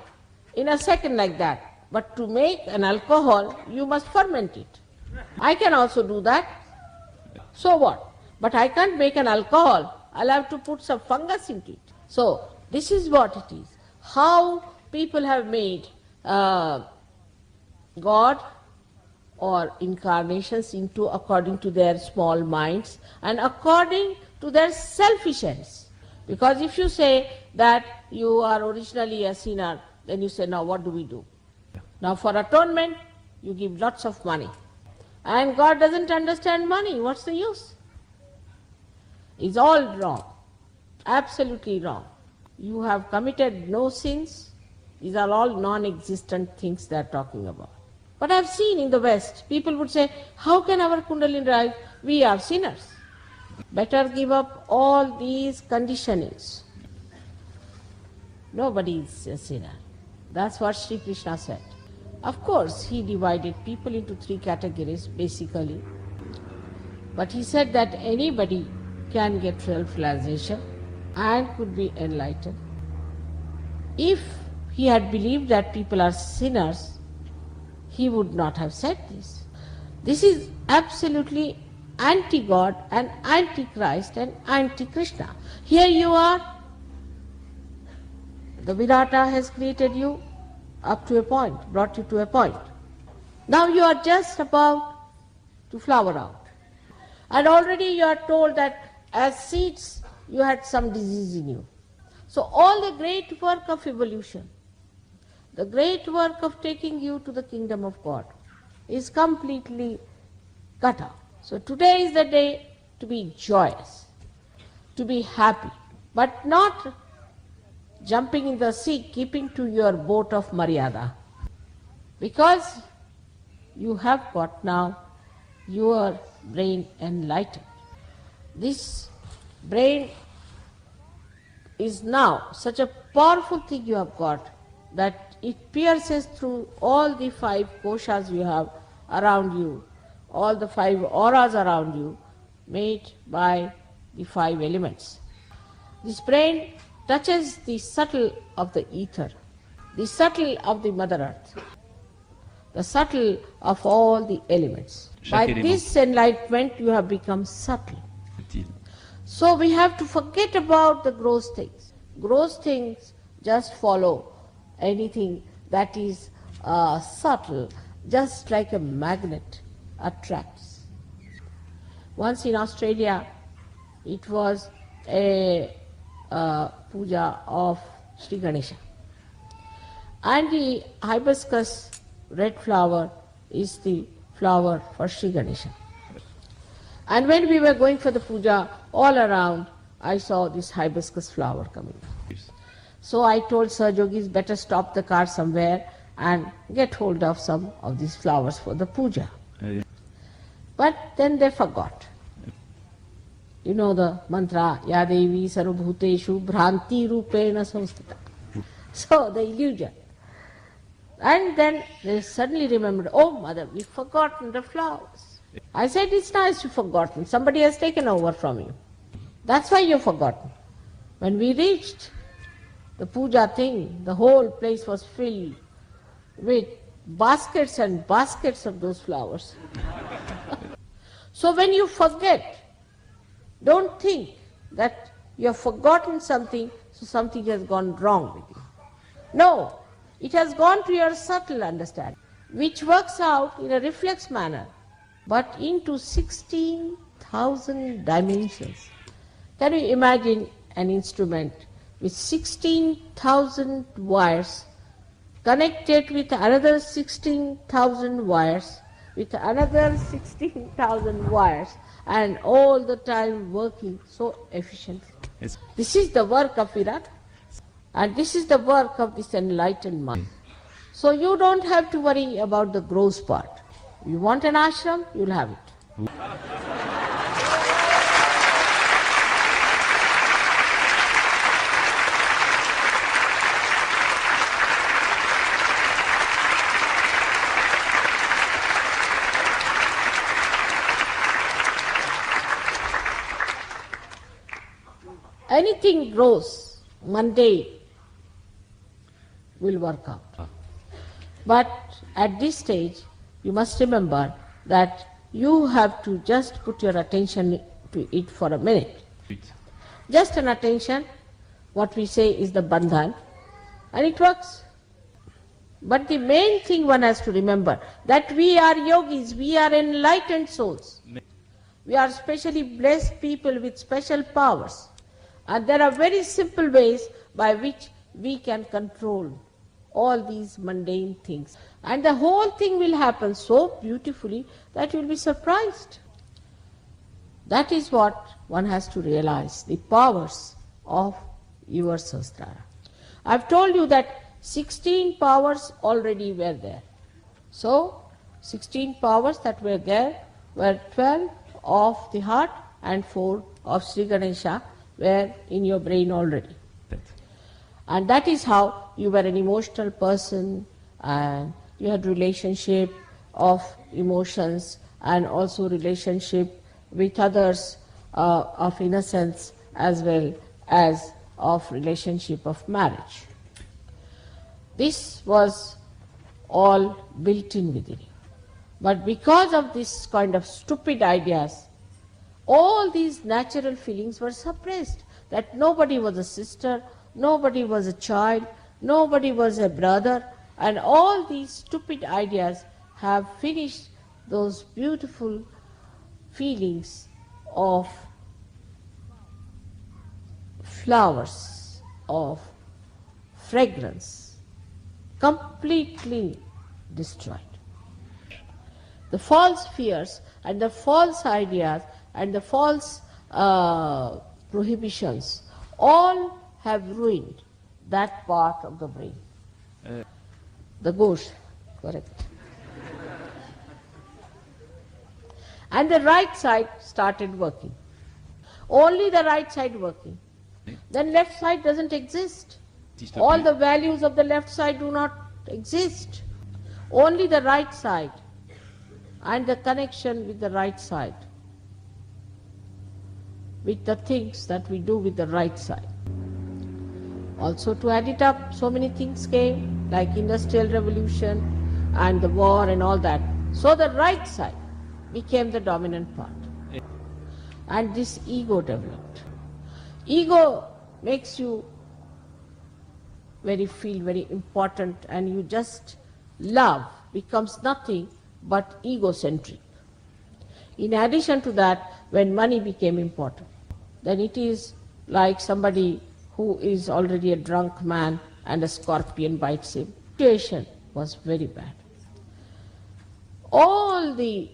in a second like that. But to make an alcohol, you must ferment it. I can also do that. So what? But I can't make an alcohol. I'll have to put some fungus into it. So this is what it is. How people have made God or incarnations into according to their small minds and according to their selfish ends. Because if you say that you are originally a sinner, then you say, now what do we do? Now for atonement, you give lots of money. And God doesn't understand money. What's the use? It's all wrong. Absolutely wrong. You have committed no sins. These are all non-existent things they are talking about. But I've seen in the West, people would say, how can our Kundalini rise? We are sinners. Better give up all these conditionings. Nobody is a sinner. That's what Shri Krishna said. Of course, he divided people into three categories, basically. But he said that anybody can get self-realization and could be enlightened. If he had believed that people are sinners, he would not have said this. This is absolutely anti-God and anti-Christ and anti-Krishna. Here you are, the Virata has created you up to a point, brought you to a point. Now you are just about to flower out. And already you are told that as seeds you had some disease in you. So all the great work of evolution, the great work of taking you to the kingdom of God is completely cut off. So today is the day to be joyous, to be happy, but not jumping in the sea, keeping to your boat of Maryada. Because you have got now your brain enlightened. This brain is now such a powerful thing you have got that it pierces through all the 5 koshas you have around you, all the 5 auras around you, made by the 5 elements. This brain touches the subtle of the ether, the subtle of the Mother Earth, the subtle of all the elements. By this enlightenment you have become subtle. So we have to forget about the gross things. Gross things just follow anything that is subtle, just like a magnet attracts. Once in Australia, it was a puja of Shri Ganesha. And the hibiscus red flower is the flower for Shri Ganesha. And when we were going for the puja, all around I saw this hibiscus flower coming. So I told Sir Yogis, better stop the car somewhere and get hold of some of these flowers for the puja. But then they forgot. You know the mantra, Ya Devi Sarvabhuteshu Bhranti Rupena Samstita. So the illusion. And then they suddenly remembered, oh mother, we've forgotten the flowers. I said, it's nice you've forgotten. Somebody has taken over from you. That's why you've forgotten. When we reached the puja thing, the whole place was filled with baskets and baskets of those flowers. So when you forget, don't think that you have forgotten something, so something has gone wrong with you. No, it has gone to your subtle understanding, which works out in a reflex manner, but into 16,000 dimensions. Can you imagine an instrument with 16,000 wires connected with another 16,000 wires, with another 16,000 wires, and all the time working so efficiently? Yes. This is the work of Virat, and this is the work of this enlightened mind. So you don't have to worry about the gross part. You want an ashram, you'll have it. Anything gross, mundane, will work out. But at this stage, you must remember that you have to just put your attention to it for a minute. Just an attention, what we say is the bandhan, and it works. But the main thing one has to remember, that we are yogis, we are enlightened souls. We are specially blessed people with special powers. And there are very simple ways by which we can control all these mundane things. And the whole thing will happen so beautifully that you will be surprised. That is what one has to realize, the powers of your Sahasrara. I have told you that 16 powers already were there. So, 16 powers that were there were 12 of the heart and 4 of Sri Ganesha were in your brain already. And that is how you were an emotional person, and you had relationship of emotions and also relationship with others of innocence as well as of relationship of marriage. This was all built in within you. But because of this kind of stupid ideas, all these natural feelings were suppressed. That nobody was a sister, nobody was a child, nobody was a brother, and all these stupid ideas have finished those beautiful feelings of flowers, of fragrance, completely destroyed. The false fears and the false ideas and the false prohibitions all have ruined that part of the brain. The gauche, correct. And the right side started working. Only the right side working. Then left side doesn't exist. All the values of the left side do not exist. Only the right side and the connection with the right side, with the things that we do with the right side. Also, to add it up, so many things came, like Industrial Revolution and the war and all that. So the right side became the dominant part. And this ego developed. Ego makes you feel very important, and you just love becomes nothing but egocentric. In addition to that, when money became important, then it is like somebody who is already a drunk man and a scorpion bites him. The situation was very bad. All the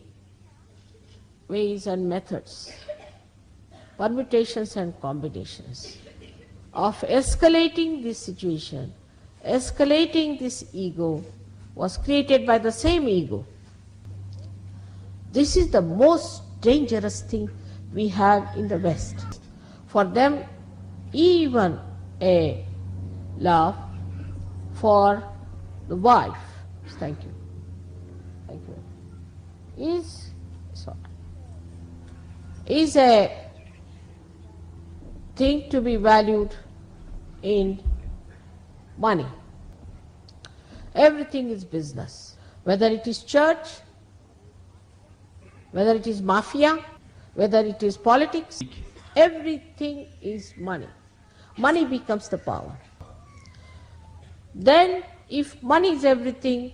ways and methods, permutations and combinations of escalating this situation, escalating this ego, was created by the same ego. This is the most dangerous thing we have in the West. For them, even a love for the wife, thank you, is a thing to be valued in money. Everything is business, whether it is church, whether it is mafia, whether it is politics, everything is money. Money becomes the power. Then, if money is everything,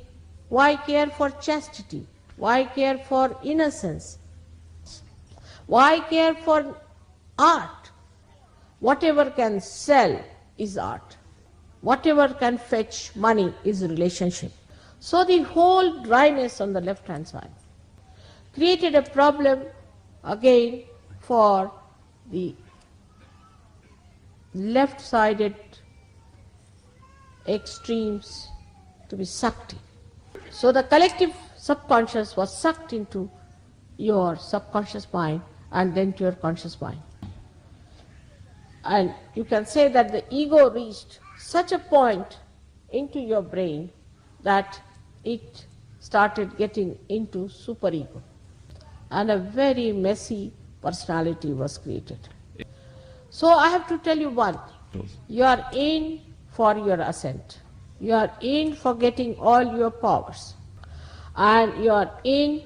why care for chastity? Why care for innocence? Why care for art? Whatever can sell is art. Whatever can fetch money is relationship. So the whole dryness on the left-hand side created a problem again for the left-sided extremes to be sucked in. So the collective subconscious was sucked into your subconscious mind and then to your conscious mind. And you can say that the ego reached such a point into your brain that it started getting into superego. And a very messy personality was created. So I have to tell you one, you are in for your ascent. You are in for getting all your powers. And you are in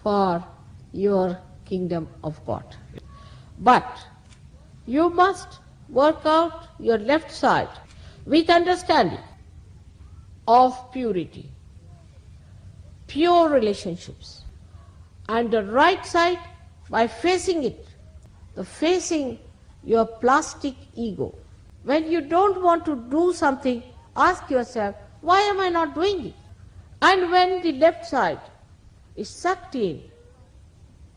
for your kingdom of God. But you must work out your left side with understanding of purity, pure relationships, and the right side by facing it, facing your plastic ego. When you don't want to do something, ask yourself, why am I not doing it? And when the left side is sucked in,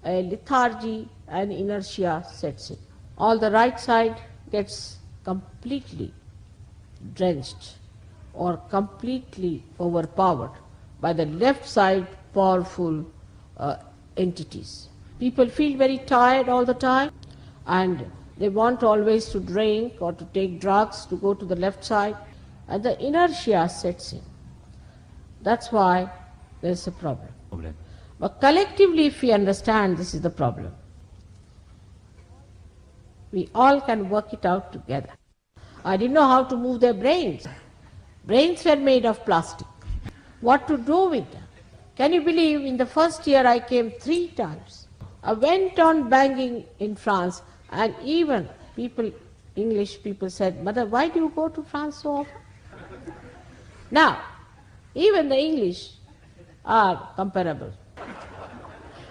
a lethargy and inertia sets in. All the right side gets completely drenched or completely overpowered by the left side powerful entities. People feel very tired all the time and they want always to drink or to take drugs to go to the left side, and the inertia sets in. That's why there's a problem. But collectively, if we understand this is the problem, we all can work it out together. I didn't know how to move their brains. Brains were made of plastic. What to do with them? Can you believe in the first year I came 3 times? I went on banging in France, and even English people said, "Mother, why do you go to France so often?" Now, even the English are comparable.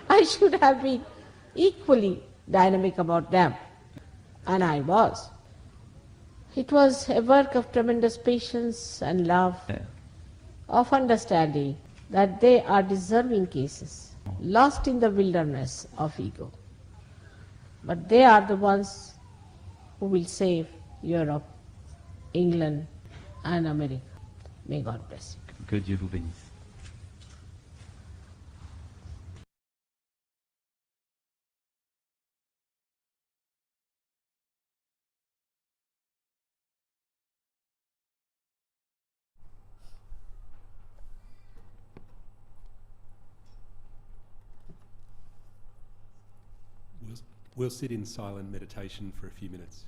I should have been equally dynamic about them, and I was. It was a work of tremendous patience and love, of understanding that they are deserving cases, lost in the wilderness of ego. But they are the ones who will save Europe, England, and America. May God bless you. Que Dieu vous bénisse. We'll sit in silent meditation for a few minutes.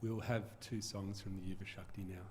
We'll have 2 songs from the Yuva Shakti now.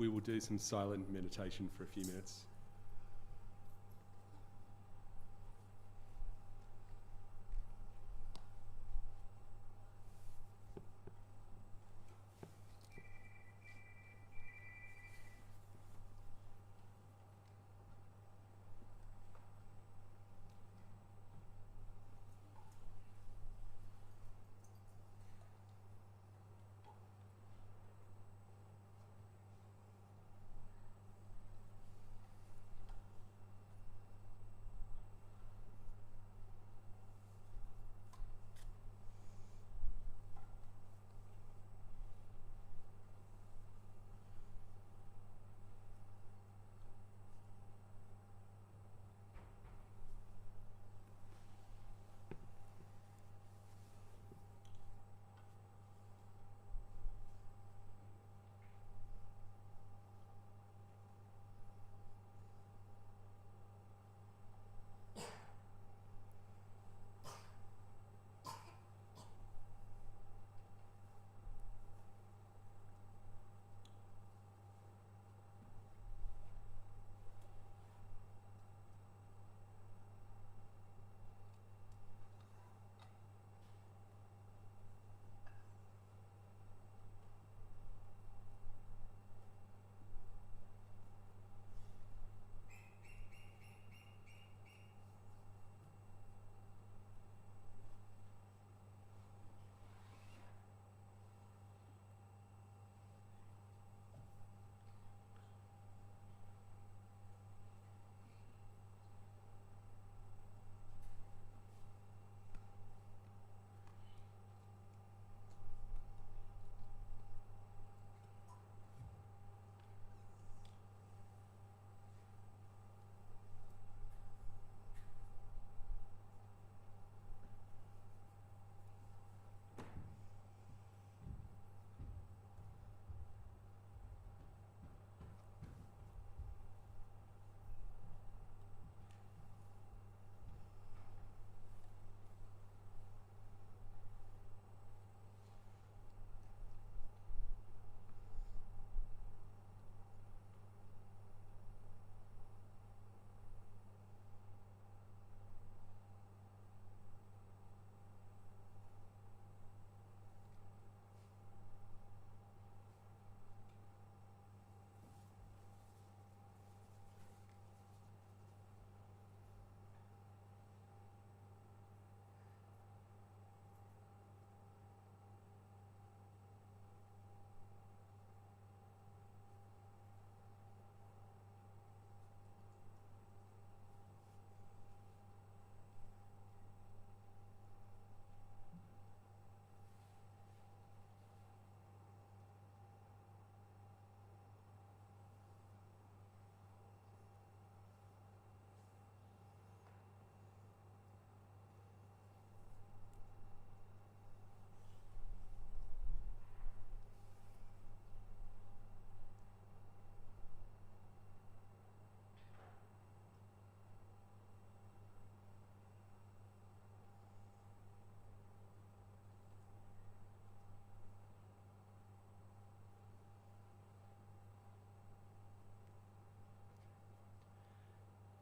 We will do some silent meditation for a few minutes.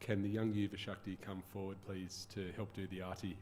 Can the young Yuva Shakti come forward, please, to help do the Arty?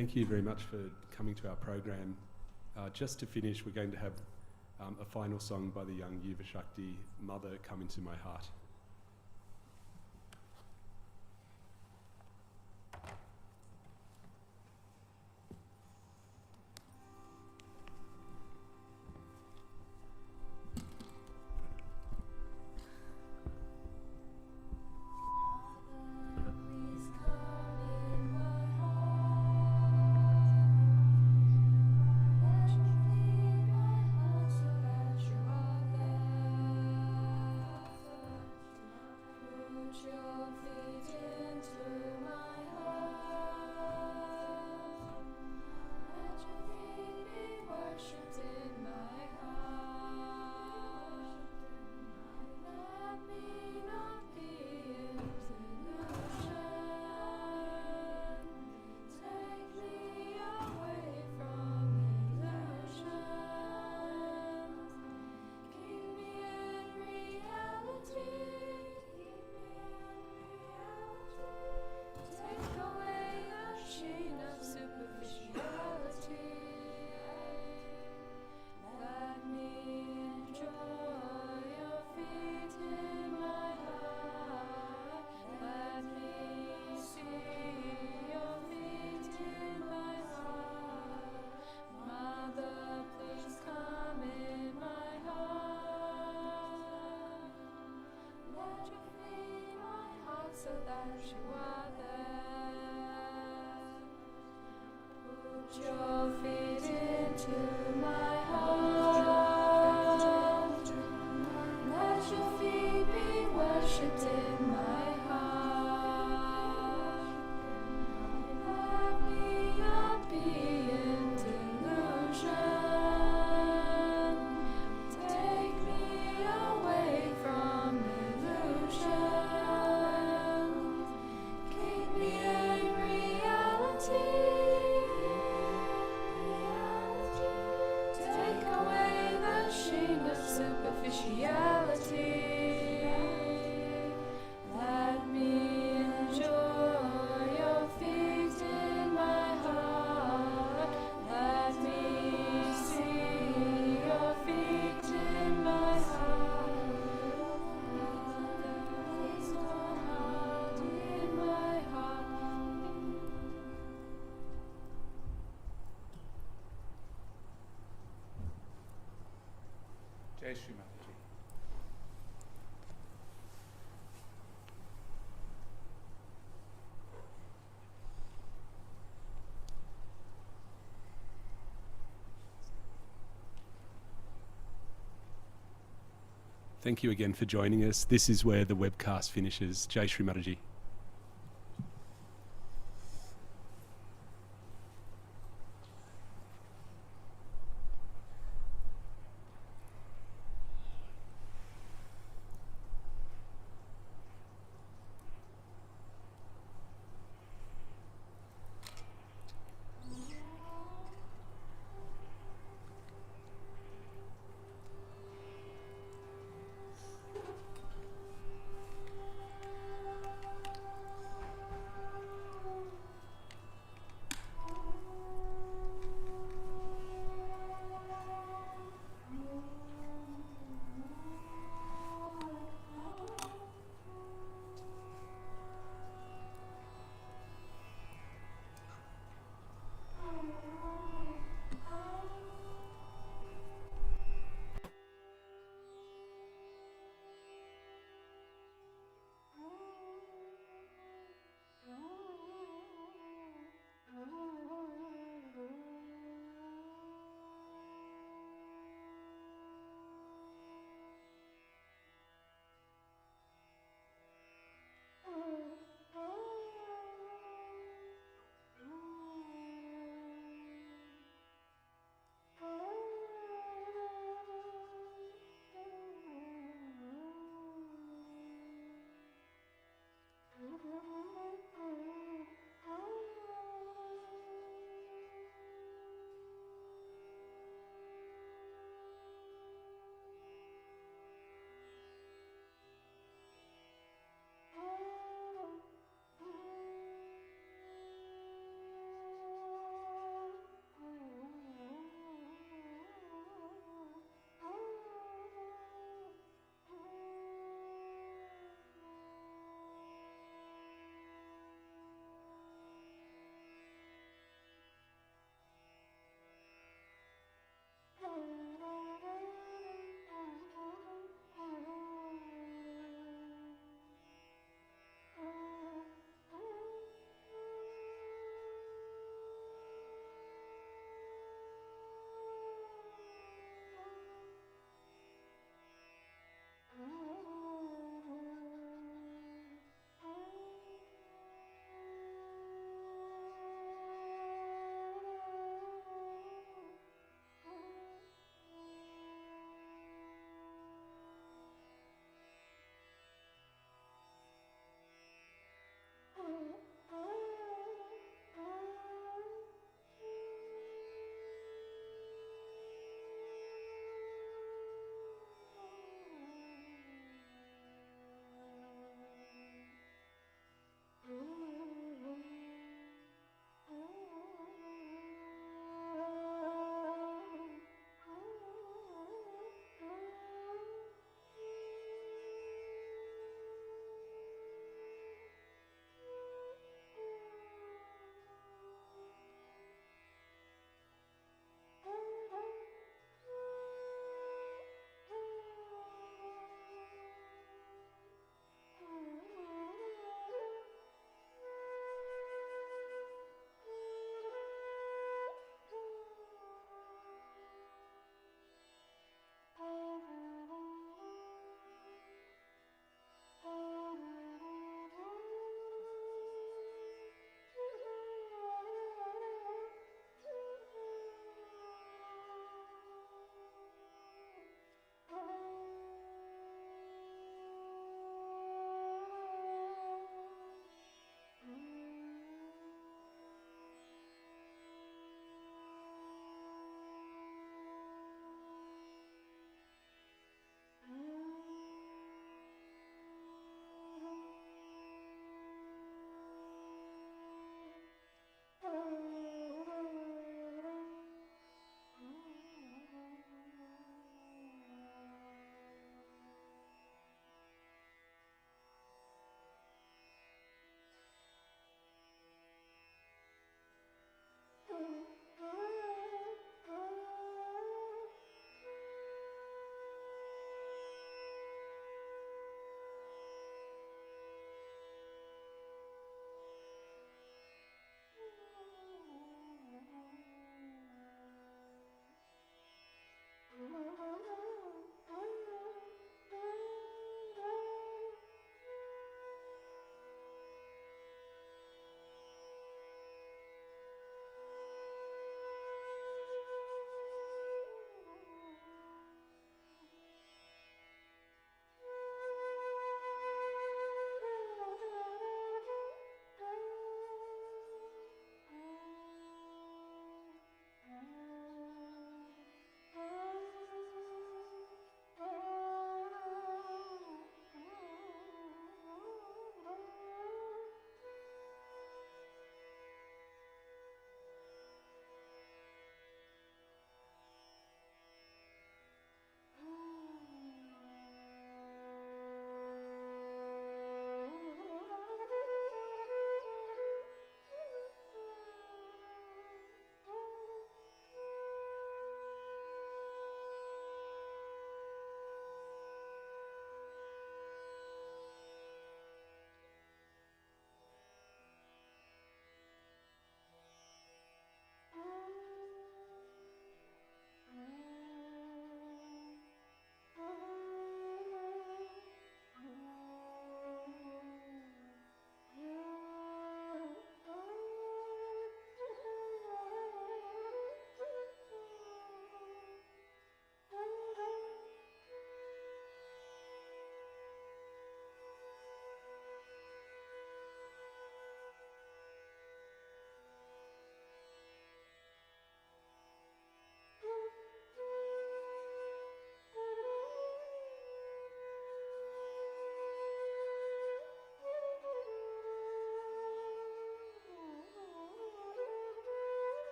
Thank you very much for coming to our program. Just to finish, we're going to have a final song by the young Yuva Shakti, Mother, Come Into My Heart. Jai Shri Mataji. Thank you again for joining us. This is where the webcast finishes. Jai Shri Mataji. Shri